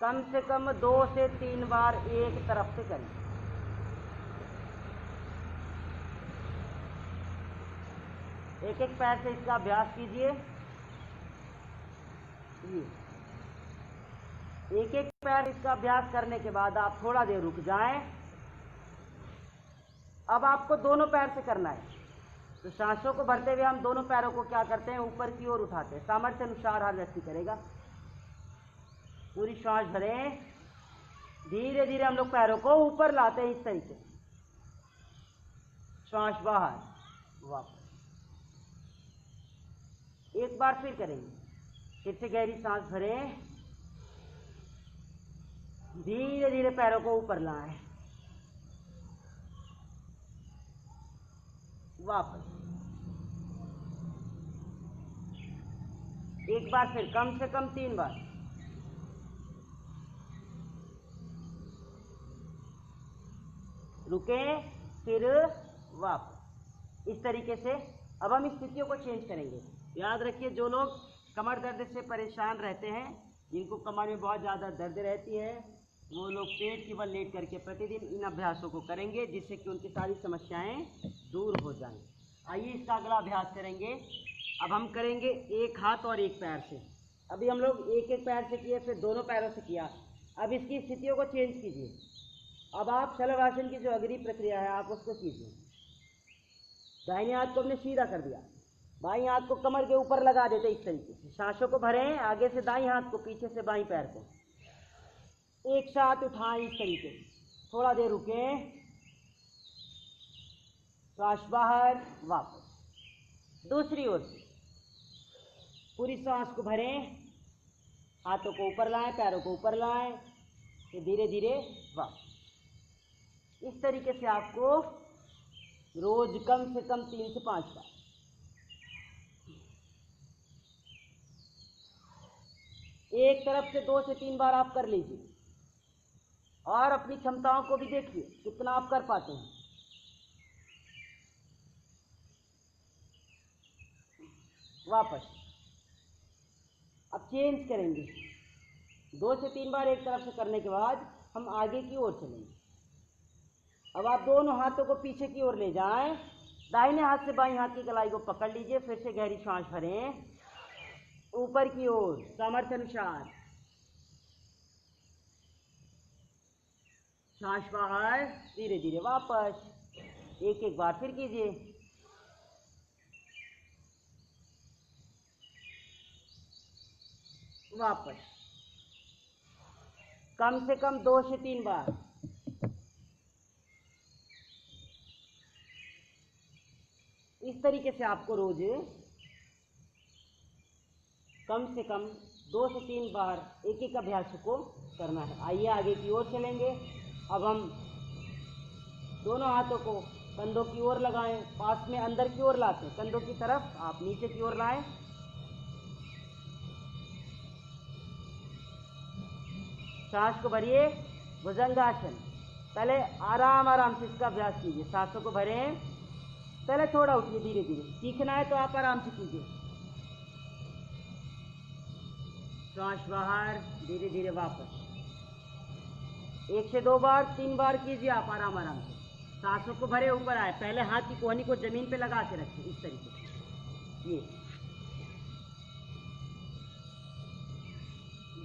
कम से कम 2 से 3 बार एक तरफ से करें। एक एक पैर से इसका अभ्यास कीजिए। एक एक पैर इसका अभ्यास करने के बाद आप थोड़ा देर रुक जाएं। अब आपको दोनों पैर से करना है। तो सांसों को भरते हुए हम दोनों पैरों को क्या करते हैं, ऊपर की ओर उठाते हैं। सामर्थ्य अनुसार हर व्यक्ति करेगा। पूरी सांस भरें, धीरे धीरे हम लोग पैरों को ऊपर लाते हैं इस तरीके से। सांस बाहर, वापस। एक बार फिर करेंगे। फिर से गहरी सांस भरें, धीरे धीरे पैरों को ऊपर लाएं, वापस। एक बार फिर, कम से कम 3 बार। रुकें, फिर वापस। इस तरीके से अब हम स्थितियों को चेंज करेंगे। याद रखिए, जो लोग कमर दर्द से परेशान रहते हैं, जिनको कमर में बहुत ज़्यादा दर्द रहती है, वो लोग पेट के बल लेट करके प्रतिदिन इन अभ्यासों को करेंगे, जिससे कि उनकी सारी समस्याएं दूर हो जाएं। आइए इसका अगला अभ्यास करेंगे। अब हम करेंगे एक हाथ और एक पैर से। अभी हम लोग एक एक पैर से किए, फिर दोनों पैरों से किया। अब इसकी स्थितियों को चेंज कीजिए। अब आप शलभासन की जो अगली प्रक्रिया है, आप उसको कीजिए। दाहिने हाथ को हमने सीधा कर दिया, बाईं हाथ को कमर के ऊपर लगा देते इस तरीके से। सांसों को भरें, आगे से दाईं हाथ को, पीछे से बाईं पैर को एक साथ उठाएं इस तरीके से। थोड़ा देर रुकें, सांस बाहर, वापस। दूसरी ओर से पूरी सांस को भरें, हाथों को ऊपर लाएं, पैरों को ऊपर लाएं, फिर धीरे धीरे वापस। इस तरीके से आपको रोज कम से कम 3 से 5 बार। एक तरफ से 2 से 3 बार आप कर लीजिए और अपनी क्षमताओं को भी देखिए कितना आप कर पाते हैं। वापस। अब चेंज करेंगे। 2 से 3 बार एक तरफ से करने के बाद हम आगे की ओर चलेंगे। अब आप दोनों हाथों को पीछे की ओर ले जाएं, दाहिने हाथ से बाईं हाथ की कलाई को पकड़ लीजिए। फिर से गहरी सांस भरें, ऊपर की ओर, सामर्थ्य अनुसार। सांस बाहर, धीरे धीरे वापस। एक एक बार फिर कीजिए। वापस। कम से कम 2 से 3 बार। इस तरीके से आपको रोज कम से कम 2 से 3 बार एक एक अभ्यास को करना है। आइए आगे की ओर चलेंगे। अब हम दोनों हाथों को कंधों की ओर लगाएं, पास में अंदर की ओर लाते हैं, कंधों की तरफ आप नीचे की ओर लाएं। सांस को भरिए, भुजंगासन। पहले आराम आराम से इसका अभ्यास कीजिए। सांसों को भरें, पहले थोड़ा उठिए, धीरे धीरे। सीखना है तो आप आराम से कीजिए। सांस बाहर, धीरे धीरे वापस। 1 से 2 बार, 3 बार कीजिए आप आराम आराम से। सांसों को भरे, ऊपर आए। पहले हाथ की कोहनी को जमीन पे लगा के रखें इस तरीके से। ये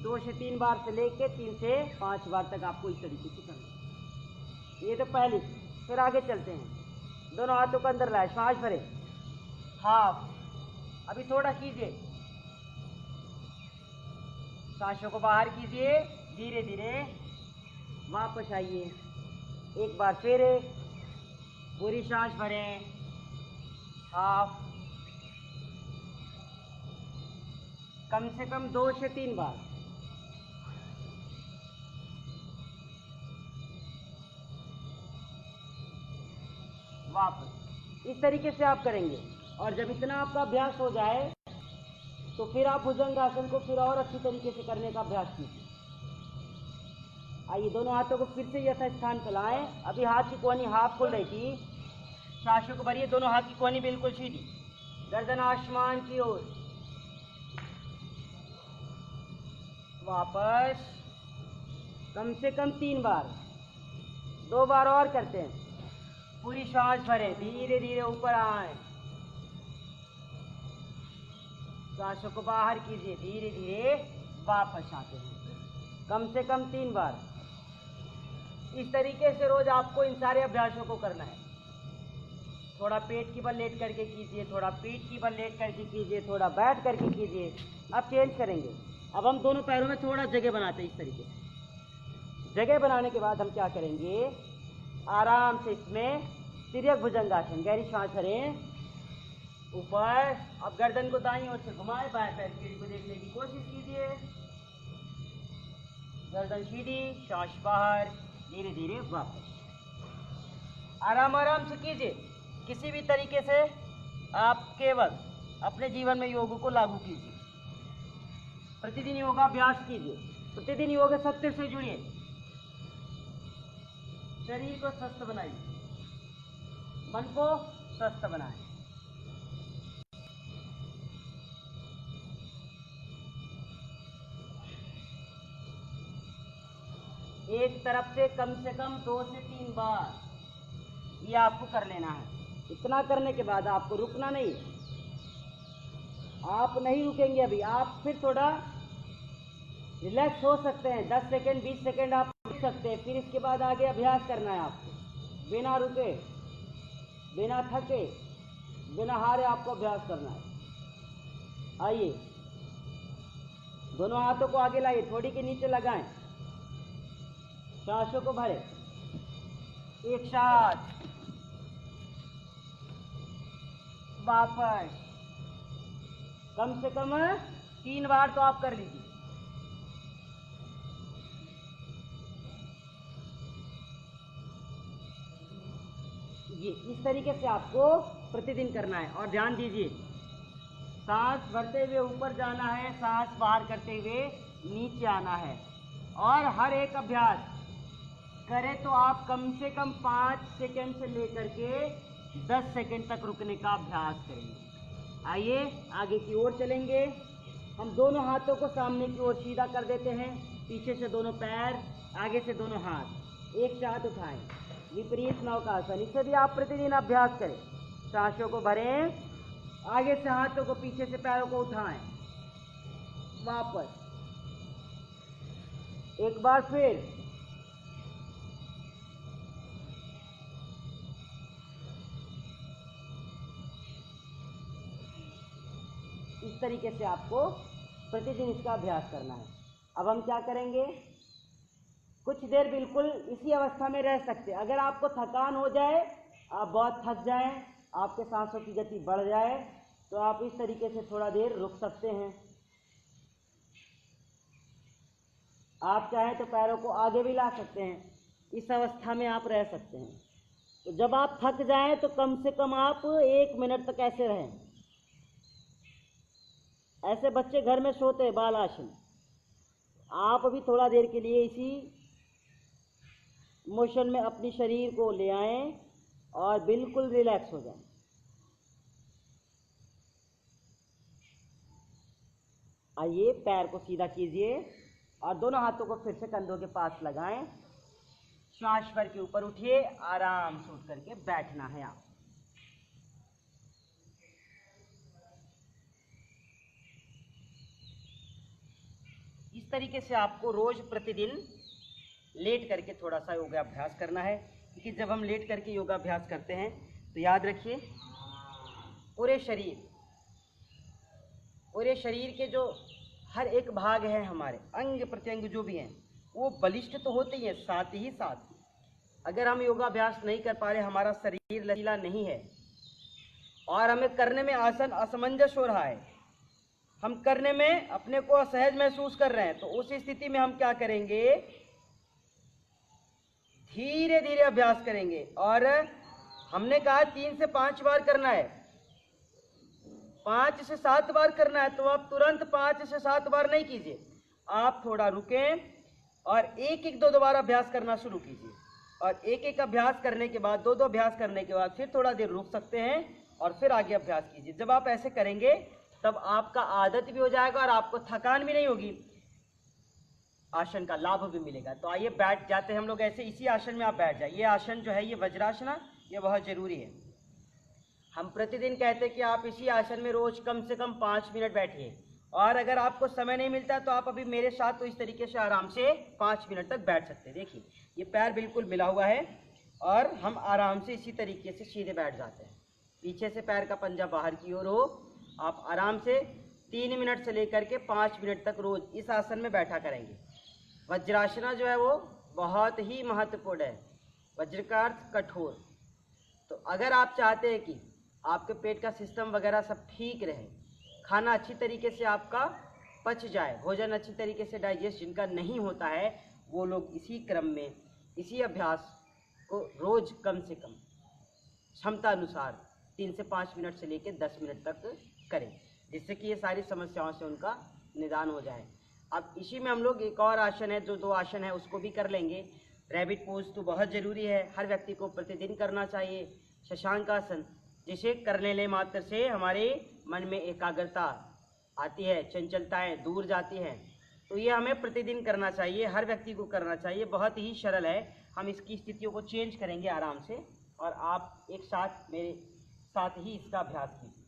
2 से 3 बार से लेके 3 से 5 बार तक आपको इस तरीके से करना है। ये तो पहली। फिर आगे चलते हैं। दोनों हाथों को अंदर लाए, सांस भरे, हाफ। अभी थोड़ा कीजिए, सांसों को बाहर कीजिए, धीरे धीरे वापस आइए। एक बार फिर पूरी सांस भरें, हाफ। कम से कम 2 से 3 बार। वापस। इस तरीके से आप करेंगे और जब इतना आपका अभ्यास हो जाए तो फिर आप भुजंगासन को फिर और अच्छी तरीके से करने का अभ्यास कीजिए। आइए दोनों हाथों को फिर से यथास्थान पर लाएं। अभी हाथ की कोहनी हाफ खुल रही थी। सांसों को भरिए, दोनों हाथ की कोहनी बिल्कुल सीधी, गर्दन आसमान की ओर। वापस। कम से कम 3 बार, 2 बार और करते हैं। पूरी सांस भरें, धीरे धीरे ऊपर आए। सांसों को बाहर कीजिए, धीरे धीरे वापस आते हैं। कम से कम 3 बार। इस तरीके से रोज आपको इन सारे अभ्यासों को करना है। थोड़ा पेट की बल लेट करके कीजिए, थोड़ा पीठ की बल लेट करके कीजिए, थोड़ा बैठ करके कीजिए। अब चेंज करेंगे। अब हम दोनों पैरों में थोड़ा जगह बनाते हैं इस तरीके से। जगह बनाने के बाद हम क्या करेंगे, आराम से इसमें तिर्यक भुजंगासन, गहरी सांस भरें ऊपर। अब गर्दन को दाईं ओर से घुमाएं, बाएं पैर की एड़ी को देखने की कोशिश कीजिए। गर्दन सीधी, सांस बाहर, धीरे धीरे वापस। आराम आराम से कीजिए। किसी भी तरीके से आप केवल अपने जीवन में योग को लागू कीजिए। प्रतिदिन योगाभ्यास कीजिए, प्रतिदिन योग सत्य से जुड़िए, शरीर को स्वस्थ बनाइए, मन को स्वस्थ बनाएं। एक तरफ से कम 2 से 3 बार ये आपको कर लेना है। इतना करने के बाद आपको रुकना नहीं, आप नहीं रुकेंगे अभी, आप फिर थोड़ा रिलैक्स हो सकते हैं। 10 सेकेंड 20 सेकेंड आप रुक सकते हैं, फिर इसके बाद आगे अभ्यास करना है आपको। बिना रुके, बिना थके, बिना हारे आपको अभ्यास करना है। आइए, दोनों हाथों को आगे लाइए, थोड़ी के नीचे लगाएं, सांसों को भरे एक साथ, वापस। कम से कम 3 बार तो आप कर लीजिए। ये इस तरीके से आपको प्रतिदिन करना है। और ध्यान दीजिए, सांस भरते हुए ऊपर जाना है, सांस बाहर करते हुए नीचे आना है। और हर एक अभ्यास करें तो आप कम से कम 5 सेकेंड से लेकर के 10 सेकेंड तक रुकने का अभ्यास करेंगे। आइए आगे की ओर चलेंगे। हम दोनों हाथों को सामने की ओर सीधा कर देते हैं, पीछे से दोनों पैर, आगे से दोनों हाथ एक साथ उठाएं, विपरीत नौकासन। इसे भी आप प्रतिदिन अभ्यास करें। सांसों को भरें, आगे से हाथों को, पीछे से पैरों को उठाएं, वापस। एक बार फिर, इस तरीके से आपको प्रतिदिन इसका अभ्यास करना है। अब हम क्या करेंगे, कुछ देर बिल्कुल इसी अवस्था में रह सकते हैं। अगर आपको थकान हो जाए, आप बहुत थक जाएं, आपके सांसों की गति बढ़ जाए, तो आप इस तरीके से थोड़ा देर रुक सकते हैं। आप चाहें तो पैरों को आगे भी ला सकते हैं, इस अवस्था में आप रह सकते हैं। तो जब आप थक जाएं तो कम से कम आप 1 मिनट तक ऐसे रहें। ऐसे बच्चे घर में सोते हैं, बाल आसन। आप अभी थोड़ा देर के लिए इसी मोशन में अपनी शरीर को ले आएं और बिल्कुल रिलैक्स हो जाएं। आइए, पैर को सीधा कीजिए और दोनों हाथों को फिर से कंधों के पास लगाएं। श्वास भर के ऊपर उठिए, आराम से उठ करके बैठना है आप। इस तरीके से आपको रोज प्रतिदिन लेट करके थोड़ा सा योगाभ्यास करना है। क्योंकि जब हम लेट करके योगाभ्यास करते हैं तो याद रखिए, पूरे शरीर के जो हर एक भाग है, हमारे अंग प्रत्यंग जो भी हैं, वो बलिष्ठ तो होते ही हैं, साथ ही साथ अगर हम योगाभ्यास नहीं कर पा रहे, हमारा शरीर लचीला नहीं है और हमें करने में आसन असमंजस हो रहा है, हम करने में अपने को असहज महसूस कर रहे हैं, तो उस स्थिति में हम क्या करेंगे, धीरे धीरे अभ्यास करेंगे। और हमने कहा 3 से 5 बार करना है, 5 से 7 बार करना है। तो आप तुरंत 5 से 7 बार नहीं कीजिए, आप थोड़ा रुकें और एक दो बार अभ्यास करना शुरू कीजिए। और एक अभ्यास करने के बाद, 2 अभ्यास करने के बाद फिर थोड़ा देर रुक सकते हैं और फिर आगे अभ्यास कीजिए। जब आप ऐसे करेंगे तब आपका आदत भी हो जाएगा और आपको थकान भी नहीं होगी, आसन का लाभ भी मिलेगा। तो आइए बैठ जाते हैं हम लोग ऐसे, इसी आसन में आप बैठ जाइए। ये आसन जो है, ये वज्रासन, ये बहुत जरूरी है। हम प्रतिदिन कहते हैं कि आप इसी आसन में रोज कम से कम 5 मिनट बैठिए। और अगर आपको समय नहीं मिलता तो आप अभी मेरे साथ तो इस तरीके से आराम से 5 मिनट तक बैठ सकते हैं। देखिए, ये पैर बिल्कुल मिला हुआ है और हम आराम से इसी तरीके से सीधे बैठ जाते हैं। पीछे से पैर का पंजा बाहर की ओर हो। आप आराम से 3 मिनट से लेकर के 5 मिनट तक रोज इस आसन में बैठा करेंगे। वज्रासना जो है वो बहुत ही महत्वपूर्ण है। वज्र का अर्थ कठोर। तो अगर आप चाहते हैं कि आपके पेट का सिस्टम वगैरह सब ठीक रहे, खाना अच्छी तरीके से आपका पच जाए, भोजन अच्छी तरीके से डाइजेस्ट जिनका नहीं होता है, वो लोग इसी क्रम में इसी अभ्यास को रोज कम से कम क्षमता अनुसार 3 से 5 मिनट से लेकर 10 मिनट तक करें, जिससे कि ये सारी समस्याओं से उनका निदान हो जाए। अब इसी में हम लोग एक और आसन है, जो 2 आसन है उसको भी कर लेंगे। रैबिट पोज तो बहुत ज़रूरी है, हर व्यक्ति को प्रतिदिन करना चाहिए। शशांक आसन, जिसे करने ले मात्र से हमारे मन में एकाग्रता आती है, चंचलताएं दूर जाती हैं। तो ये हमें प्रतिदिन करना चाहिए, हर व्यक्ति को करना चाहिए। बहुत ही सरल है। हम इसकी स्थितियों को चेंज करेंगे आराम से, और आप एक साथ मेरे साथ ही इसका अभ्यास कीजिए।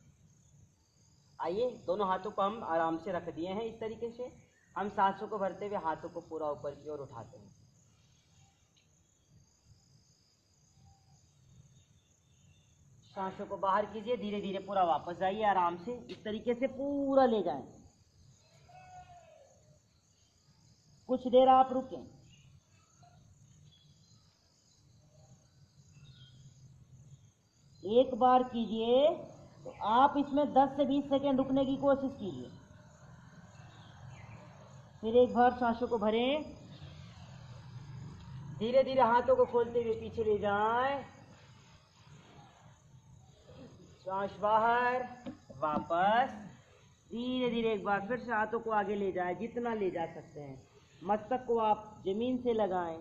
आइए, दोनों हाथों को हम आराम से रख दिए हैं। इस तरीके से हम सांसों को भरते हुए हाथों को पूरा ऊपर की ओर उठाते हैं। सांसों को बाहर कीजिए, धीरे धीरे पूरा वापस जाइए आराम से। इस तरीके से पूरा ले जाएं। कुछ देर आप रुकें। एक बार कीजिए तो आप इसमें 10 से 20 सेकेंड रुकने की कोशिश कीजिए। फिर एक बार सांसों को भरें, धीरे धीरे हाथों को खोलते हुए पीछे ले जाएं। सांस बाहर, वापस, धीरे धीरे एक बार फिर से हाथों को आगे ले जाएं, जितना ले जा सकते हैं। मस्तक को आप जमीन से लगाएं।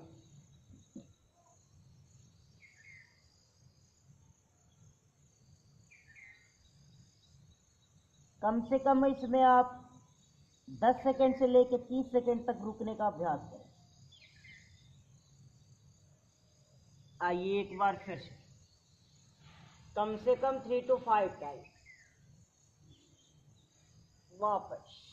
कम से कम इसमें आप 10 सेकंड से लेकर 30 सेकंड तक रुकने का अभ्यास करें। आइए एक बार फिर से कम 3 to 5 टाइम। वापस,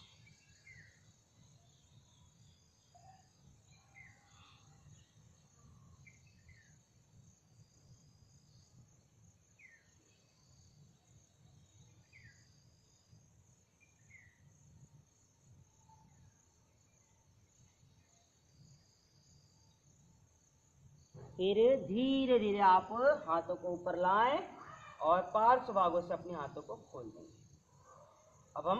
फिर धीरे धीरे आप हाथों को ऊपर लाएं और पार्श्व भागों से अपने हाथों को खोल देंगे। अब हम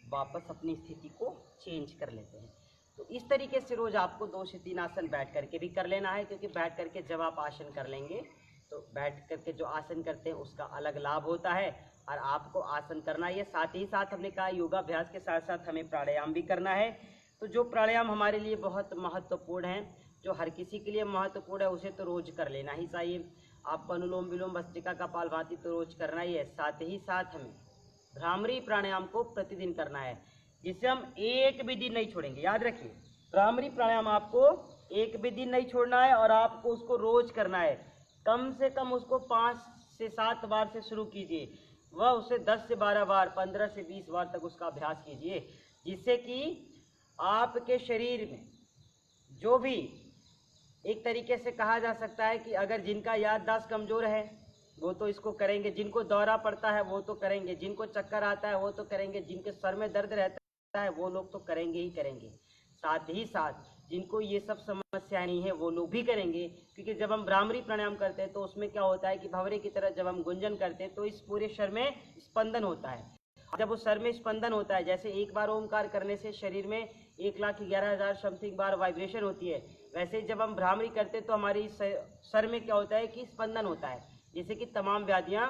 वापस अपनी स्थिति को चेंज कर लेते हैं। तो इस तरीके से रोज आपको 2 से 3 आसन बैठ करके भी कर लेना है, क्योंकि बैठ करके जब आप आसन कर लेंगे तो बैठ करके जो आसन करते हैं उसका अलग लाभ होता है, और आपको आसन करना है। साथ ही साथ हमने कहा योगाभ्यास के साथ साथ हमें प्राणायाम भी करना है। तो जो प्राणायाम हमारे लिए बहुत महत्वपूर्ण है, जो हर किसी के लिए महत्वपूर्ण है, उसे तो रोज कर लेना ही चाहिए। आपको अनुलोम विलोम भस्त्रिका कपालभाति तो रोज करना ही है। साथ ही साथ हमें भ्रामरी प्राणायाम को प्रतिदिन करना है, जिसे हम एक भी दिन नहीं छोड़ेंगे। याद रखिए, भ्रामरी प्राणायाम आपको एक भी दिन नहीं छोड़ना है, और आपको उसको रोज करना है। कम से कम उसको 5 से 7 बार से शुरू कीजिए, वह उसे 10 से 12 बार, 15 से 20 बार तक उसका अभ्यास कीजिए, जिससे कि आपके शरीर में जो भी एक तरीके से कहा जा सकता है कि अगर जिनका याददाश्त कमजोर है वो तो इसको करेंगे, जिनको दौरा पड़ता है वो तो करेंगे, जिनको चक्कर आता है वो तो करेंगे, जिनके सर में दर्द रहता है वो लोग तो करेंगे ही करेंगे। साथ ही साथ जिनको ये सब समस्याएं नहीं है वो लोग भी करेंगे, क्योंकि जब हम भ्रामरी प्राणायाम करते हैं तो उसमें क्या होता है कि भंवरे की तरह जब हम गुंजन करते हैं तो इस पूरे शरीर में स्पंदन होता है। जब उस शरीर में स्पंदन होता है, जैसे एक बार ओमकार करने से शरीर में 1,11,000 समथिंग बार वाइब्रेशन होती है, वैसे जब हम भ्रामरी करते हैं तो हमारी सर में क्या होता है कि स्पंदन होता है, जिससे कि तमाम व्याधियां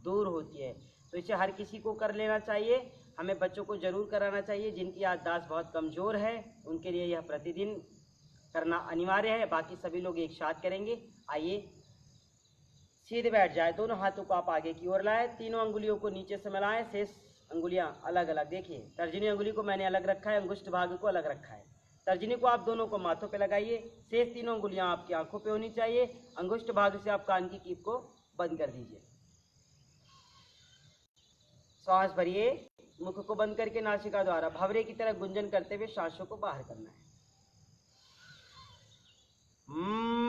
दूर होती है। तो इसे हर किसी को कर लेना चाहिए। हमें बच्चों को जरूर कराना चाहिए, जिनकी याददाश्त बहुत कमज़ोर है उनके लिए यह प्रतिदिन करना अनिवार्य है। बाकी सभी लोग एक साथ करेंगे। आइए सीधे बैठ जाए, दोनों हाथों को आप आगे की ओर लाएं, तीनों अंगुलियों को नीचे से मिलाएं, शेष अंगुलियां अलग अलग। देखिए, तर्जनी अंगुली को मैंने अलग रखा है, अंगुष्ठ भाग को अलग रखा है। तर्जनी को आप दोनों को माथों पे लगाइए, शेष तीनों अंगुलियां आपकी आंखों पे होनी चाहिए। अंगुष्ठ भाग से आप कान की कीप को बंद कर दीजिए। सांस भरिए, मुख को बंद करके नासिका द्वारा भंवरे की तरह गुंजन करते हुए सांसों को बाहर करना है। Hmm.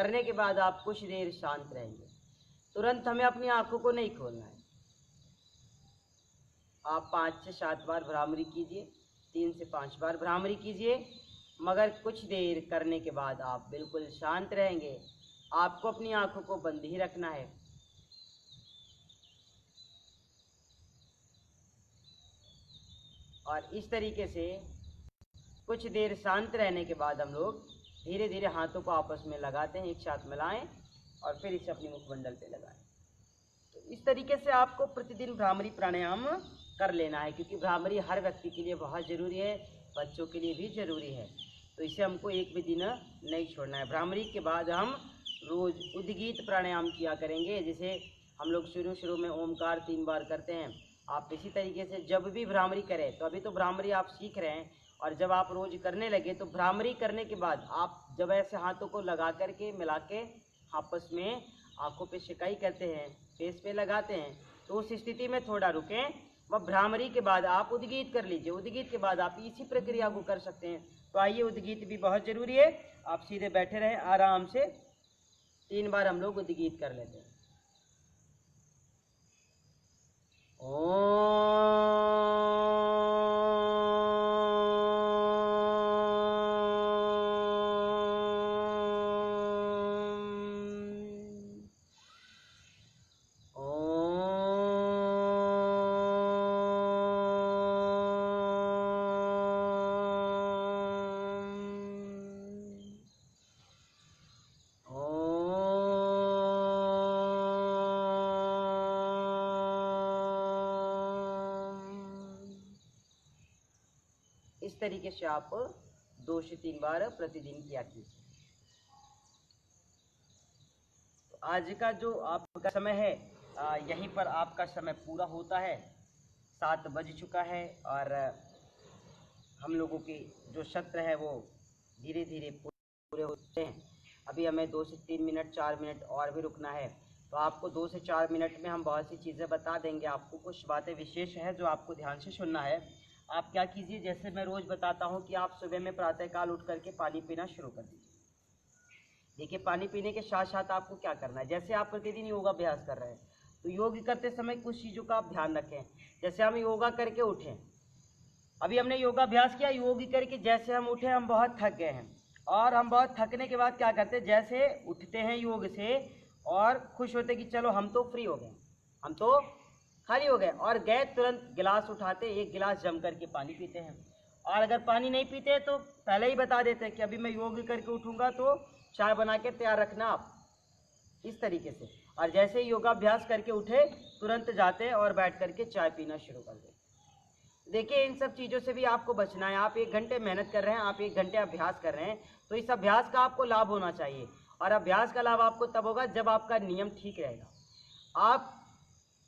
करने के बाद आप कुछ देर शांत रहेंगे। तुरंत हमें अपनी आंखों को नहीं खोलना है। आप 5 से 7 बार भ्रामरी कीजिए, 3 से 5 बार भ्रामरी कीजिए, मगर कुछ देर करने के बाद आप बिल्कुल शांत रहेंगे। आपको अपनी आंखों को बंद ही रखना है। और इस तरीके से कुछ देर शांत रहने के बाद हम लोग धीरे धीरे हाथों को आपस में लगाते हैं, एक साथ मिलाएं और फिर इसे अपने मुखमंडल पे लगाएं। तो इस तरीके से आपको प्रतिदिन भ्रामरी प्राणायाम कर लेना है, क्योंकि भ्रामरी हर व्यक्ति के लिए बहुत ज़रूरी है, बच्चों के लिए भी ज़रूरी है। तो इसे हमको एक भी दिन नहीं छोड़ना है। भ्रामरी के बाद हम रोज़ उद्गीत प्राणायाम किया करेंगे, जिसे हम लोग शुरू में ओमकार 3 बार करते हैं। आप इसी तरीके से जब भी भ्रामरी करें, तो अभी तो भ्रामरी आप सीख रहे हैं, और जब आप रोज़ करने लगे तो भ्रामरी करने के बाद आप जब ऐसे हाथों को लगा करके मिला के आपस में आंखों पे सिकाई करते हैं, फेस पे लगाते हैं, तो उस स्थिति में थोड़ा रुकें। वह भ्रामरी के बाद आप उद्गीत कर लीजिए। उद्गीत के बाद आप इसी प्रक्रिया को कर सकते हैं। तो आइए, उद्गीत भी बहुत ज़रूरी है। आप सीधे बैठे रहें आराम से। 3 बार हम लोग उद्गीत कर लेते हैं। इस तरीके से आप 2 से 3 बार प्रतिदिन किया कीजिए। तो आज का जो आपका समय है, यहीं पर आपका समय पूरा होता है। 7 बज चुका है और हम लोगों के जो सत्र है वो धीरे धीरे पूरे होते हैं। अभी हमें 2 से 3 मिनट 4 मिनट और भी रुकना है। तो आपको 2 से 4 मिनट में हम बहुत सी चीज़ें बता देंगे। आपको कुछ बातें विशेष है जो आपको ध्यान से सुनना है। आप क्या कीजिए, जैसे मैं रोज़ बताता हूँ कि आप सुबह में प्रातःकाल उठ करके पानी पीना शुरू कर दीजिए। देखिए, पानी पीने के साथ साथ आपको क्या करना है, जैसे आप प्रतिदिन योगाभ्यास कर रहे हैं, तो योग करते समय कुछ चीज़ों का आप ध्यान रखें। जैसे हम योगा करके उठें, अभी हमने योगाभ्यास किया, योग करके जैसे हम उठे, हम बहुत थक गए हैं, और हम बहुत थकने के बाद क्या करते हैं, जैसे उठते हैं योग से और खुश होते कि चलो हम तो फ्री हो गए, हम तो खाली हो गए, और गए तुरंत गिलास उठाते, 1 गिलास जम करके पानी पीते हैं। और अगर पानी नहीं पीते तो पहले ही बता देते हैं कि अभी मैं योग करके उठूँगा तो चाय बना के तैयार रखना आप, इस तरीके से। और जैसे ही योगाभ्यास करके उठे, तुरंत जाते और बैठ करके चाय पीना शुरू कर देते। देखिए, इन सब चीज़ों से भी आपको बचना है। आप 1 घंटे मेहनत कर रहे हैं, आप 1 घंटे अभ्यास कर रहे हैं, तो इस अभ्यास का आपको लाभ होना चाहिए। और अभ्यास का लाभ आपको तब होगा जब आपका नियम ठीक रहेगा। आप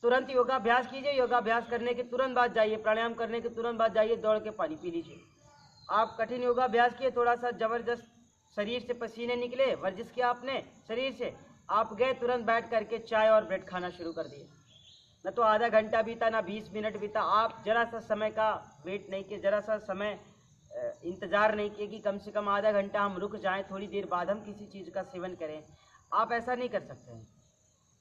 तुरंत योगाभ्यास कीजिए, योगाभ्यास करने के तुरंत बाद जाइए, प्राणायाम करने के तुरंत बाद जाइए, दौड़ के पानी पी लीजिए। आप कठिन योगाभ्यास किए, थोड़ा सा ज़बरदस्त शरीर से पसीने निकले, वर्जिश किया आपने शरीर से, आप गए तुरंत बैठ करके चाय और ब्रेड खाना शुरू कर दिए। न तो आधा घंटा बीता, ना 20 मिनट बीता, आप जरा सा समय का वेट नहीं किए, जरा सा समय इंतज़ार नहीं किए कि कम से कम आधा घंटा हम रुक जाएं, थोड़ी देर बाद हम किसी चीज़ का सेवन करें। आप ऐसा नहीं कर सकते हैं।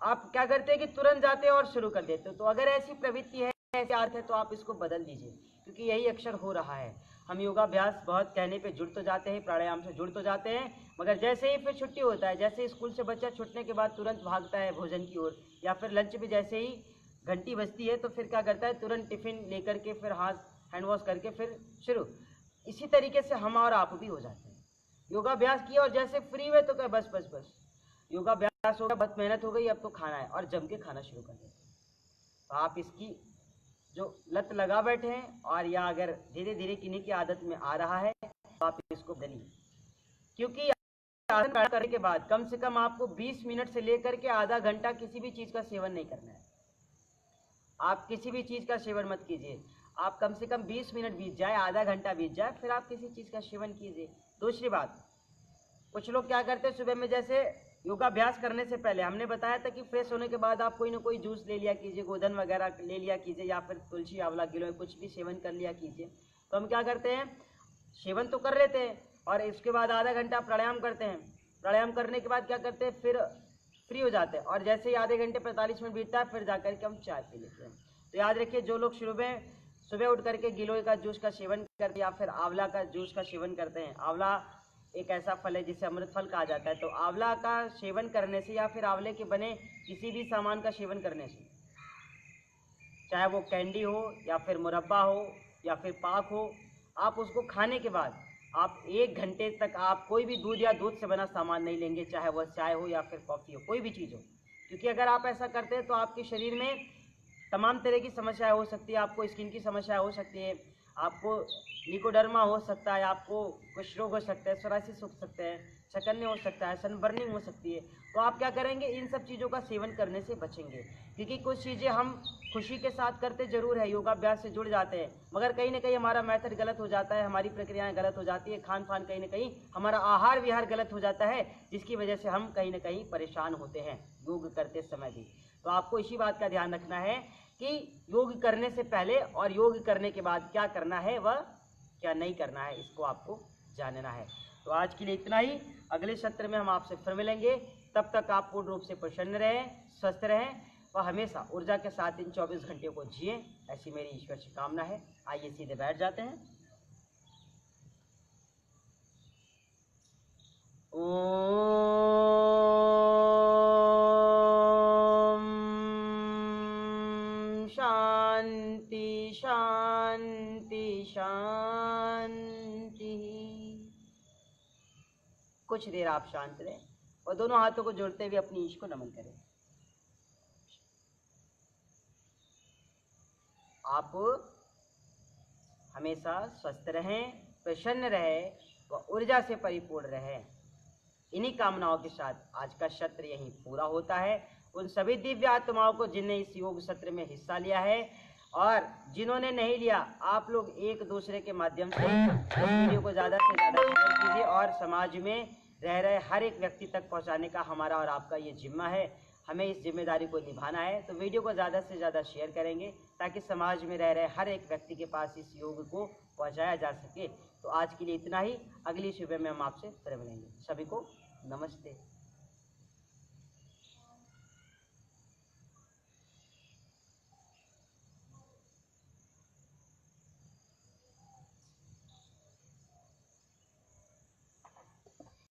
आप क्या करते हैं कि तुरंत जाते हैं और शुरू कर देते हो। तो अगर ऐसी प्रवृत्ति है, ऐसे अर्थ है, तो आप इसको बदल दीजिए, क्योंकि यही अक्सर हो रहा है। हम योगाभ्यास बहुत कहने पे जुड़ तो जाते हैं, प्राणायाम से जुड़ तो जाते हैं, मगर जैसे ही फिर छुट्टी होता है, जैसे स्कूल से बच्चा छूटने के बाद तुरंत भागता है भोजन की ओर, या फिर लंच में जैसे ही घंटी बजती है तो फिर क्या करता है, तुरंत टिफ़िन लेकर के फिर हाथ हैंड वॉश करके फिर शुरू। इसी तरीके से हम और आप भी हो जाते हैं। योगाभ्यास किया और जैसे फ्री हुए तो क्या बस बस बस योगाभ्यास हो गया, बहुत मेहनत हो गई, अब तो खाना है, और जम के खाना शुरू कर देते हैं। तो आप इसकी जो लत लगा बैठे हैं, और या अगर धीरे धीरे किन्हीं की आदत में आ रहा है, तो आप इसको बदलिए। क्योंकि आसन करने के बाद कम से कम आपको 20 मिनट से लेकर के आधा घंटा किसी भी चीज़ का सेवन नहीं करना है। आप किसी भी चीज़ का सेवन मत कीजिए। आप कम से कम 20 मिनट बीत जाए, आधा घंटा बीत जाए, फिर आप किसी चीज़ का सेवन कीजिए। दूसरी बात, कुछ लोग क्या करते हैं, सुबह में जैसे योगाभ्यास करने से पहले हमने बताया था कि फ्रेश होने के बाद आप कोई ना कोई जूस ले लिया कीजिए, गोदन वगैरह ले लिया कीजिए, या फिर तुलसी आंवला गिलोय कुछ भी सेवन कर लिया कीजिए। तो हम क्या करते हैं, सेवन तो कर लेते हैं और इसके बाद आधा घंटा प्राणायाम करते हैं, प्राणायाम करने के बाद क्या करते हैं, फिर फ्री हो जाते हैं और जैसे ही आधे घंटे 45 मिनट बीतता है फिर जाकर के हम चाय पी लेते हैं। तो याद रखिए, जो लोग सुबह उठ करके गिलोय का जूस का सेवन करते हैं या फिर आंवला का जूस का सेवन करते हैं, आंवला एक ऐसा फल है जिसे अमृत फल कहा जाता है, तो आंवला का सेवन करने से या फिर आंवले के बने किसी भी सामान का सेवन करने से, चाहे वो कैंडी हो या फिर मुरब्बा हो या फिर पाक हो, आप उसको खाने के बाद आप 1 घंटे तक आप कोई भी दूध या दूध से बना सामान नहीं लेंगे, चाहे वह चाय हो या फिर कॉफ़ी हो, कोई भी चीज़ हो। क्योंकि अगर आप ऐसा करते हैं तो आपके शरीर में तमाम तरह की समस्याएं हो सकती है। आपको स्किन की समस्या हो सकती है, आपको निकोडर्मा हो सकता है, आपको कुछ रोग हो सकता है, सोराइसिस हो सकते हैं, चकन्ने हो सकता है, सनबर्निंग हो सकती है। तो आप क्या करेंगे, इन सब चीज़ों का सेवन करने से बचेंगे। क्योंकि कुछ चीज़ें हम खुशी के साथ करते जरूर है, योगाभ्यास से जुड़ जाते हैं, मगर कहीं ना कहीं हमारा मेथड गलत हो जाता है, हमारी प्रक्रियाएं गलत हो जाती है, खान पान कहीं ना कहीं हमारा आहार विहार गलत हो जाता है, जिसकी वजह से हम कहीं ना कहीं परेशान होते हैं योग करते समय भी। तो आपको इसी बात का ध्यान रखना है कि योग करने से पहले और योग करने के बाद क्या करना है व क्या नहीं करना है, इसको आपको जानना है। तो आज के लिए इतना ही। अगले सत्र में हम आपसे फिर मिलेंगे। तब तक आप पूर्ण रूप से प्रसन्न रहें, स्वस्थ रहें व हमेशा ऊर्जा के साथ इन 24 घंटे को जिए, ऐसी मेरी ईश्वर से कामना है। आइए सीधे बैठ जाते हैं। ओम शांति शांति शांति। कुछ देर आप शांत रहें और दोनों हाथों को जोड़ते हुए अपनी ईश को नमन करें। आप हमेशा स्वस्थ रहें, प्रसन्न रहें व ऊर्जा से परिपूर्ण रहें। इन्हीं कामनाओं के साथ आज का सत्र यहीं पूरा होता है। उन सभी दिव्य आत्माओं को जिन्हें इस योग सत्र में हिस्सा लिया है और जिन्होंने नहीं लिया, आप लोग एक दूसरे के माध्यम से इस वीडियो को ज़्यादा से ज़्यादा शेयर कीजिए और समाज में रह रहे हर एक व्यक्ति तक पहुंचाने का हमारा और आपका ये जिम्मा है। हमें इस जिम्मेदारी को निभाना है। तो वीडियो को ज़्यादा से ज़्यादा शेयर करेंगे ताकि समाज में रह रहे हर एक व्यक्ति के पास इस योग को पहुंचाया जा सके। तो आज के लिए इतना ही। अगली सुबह में हम आपसे फिर मिलेंगे। सभी को नमस्ते।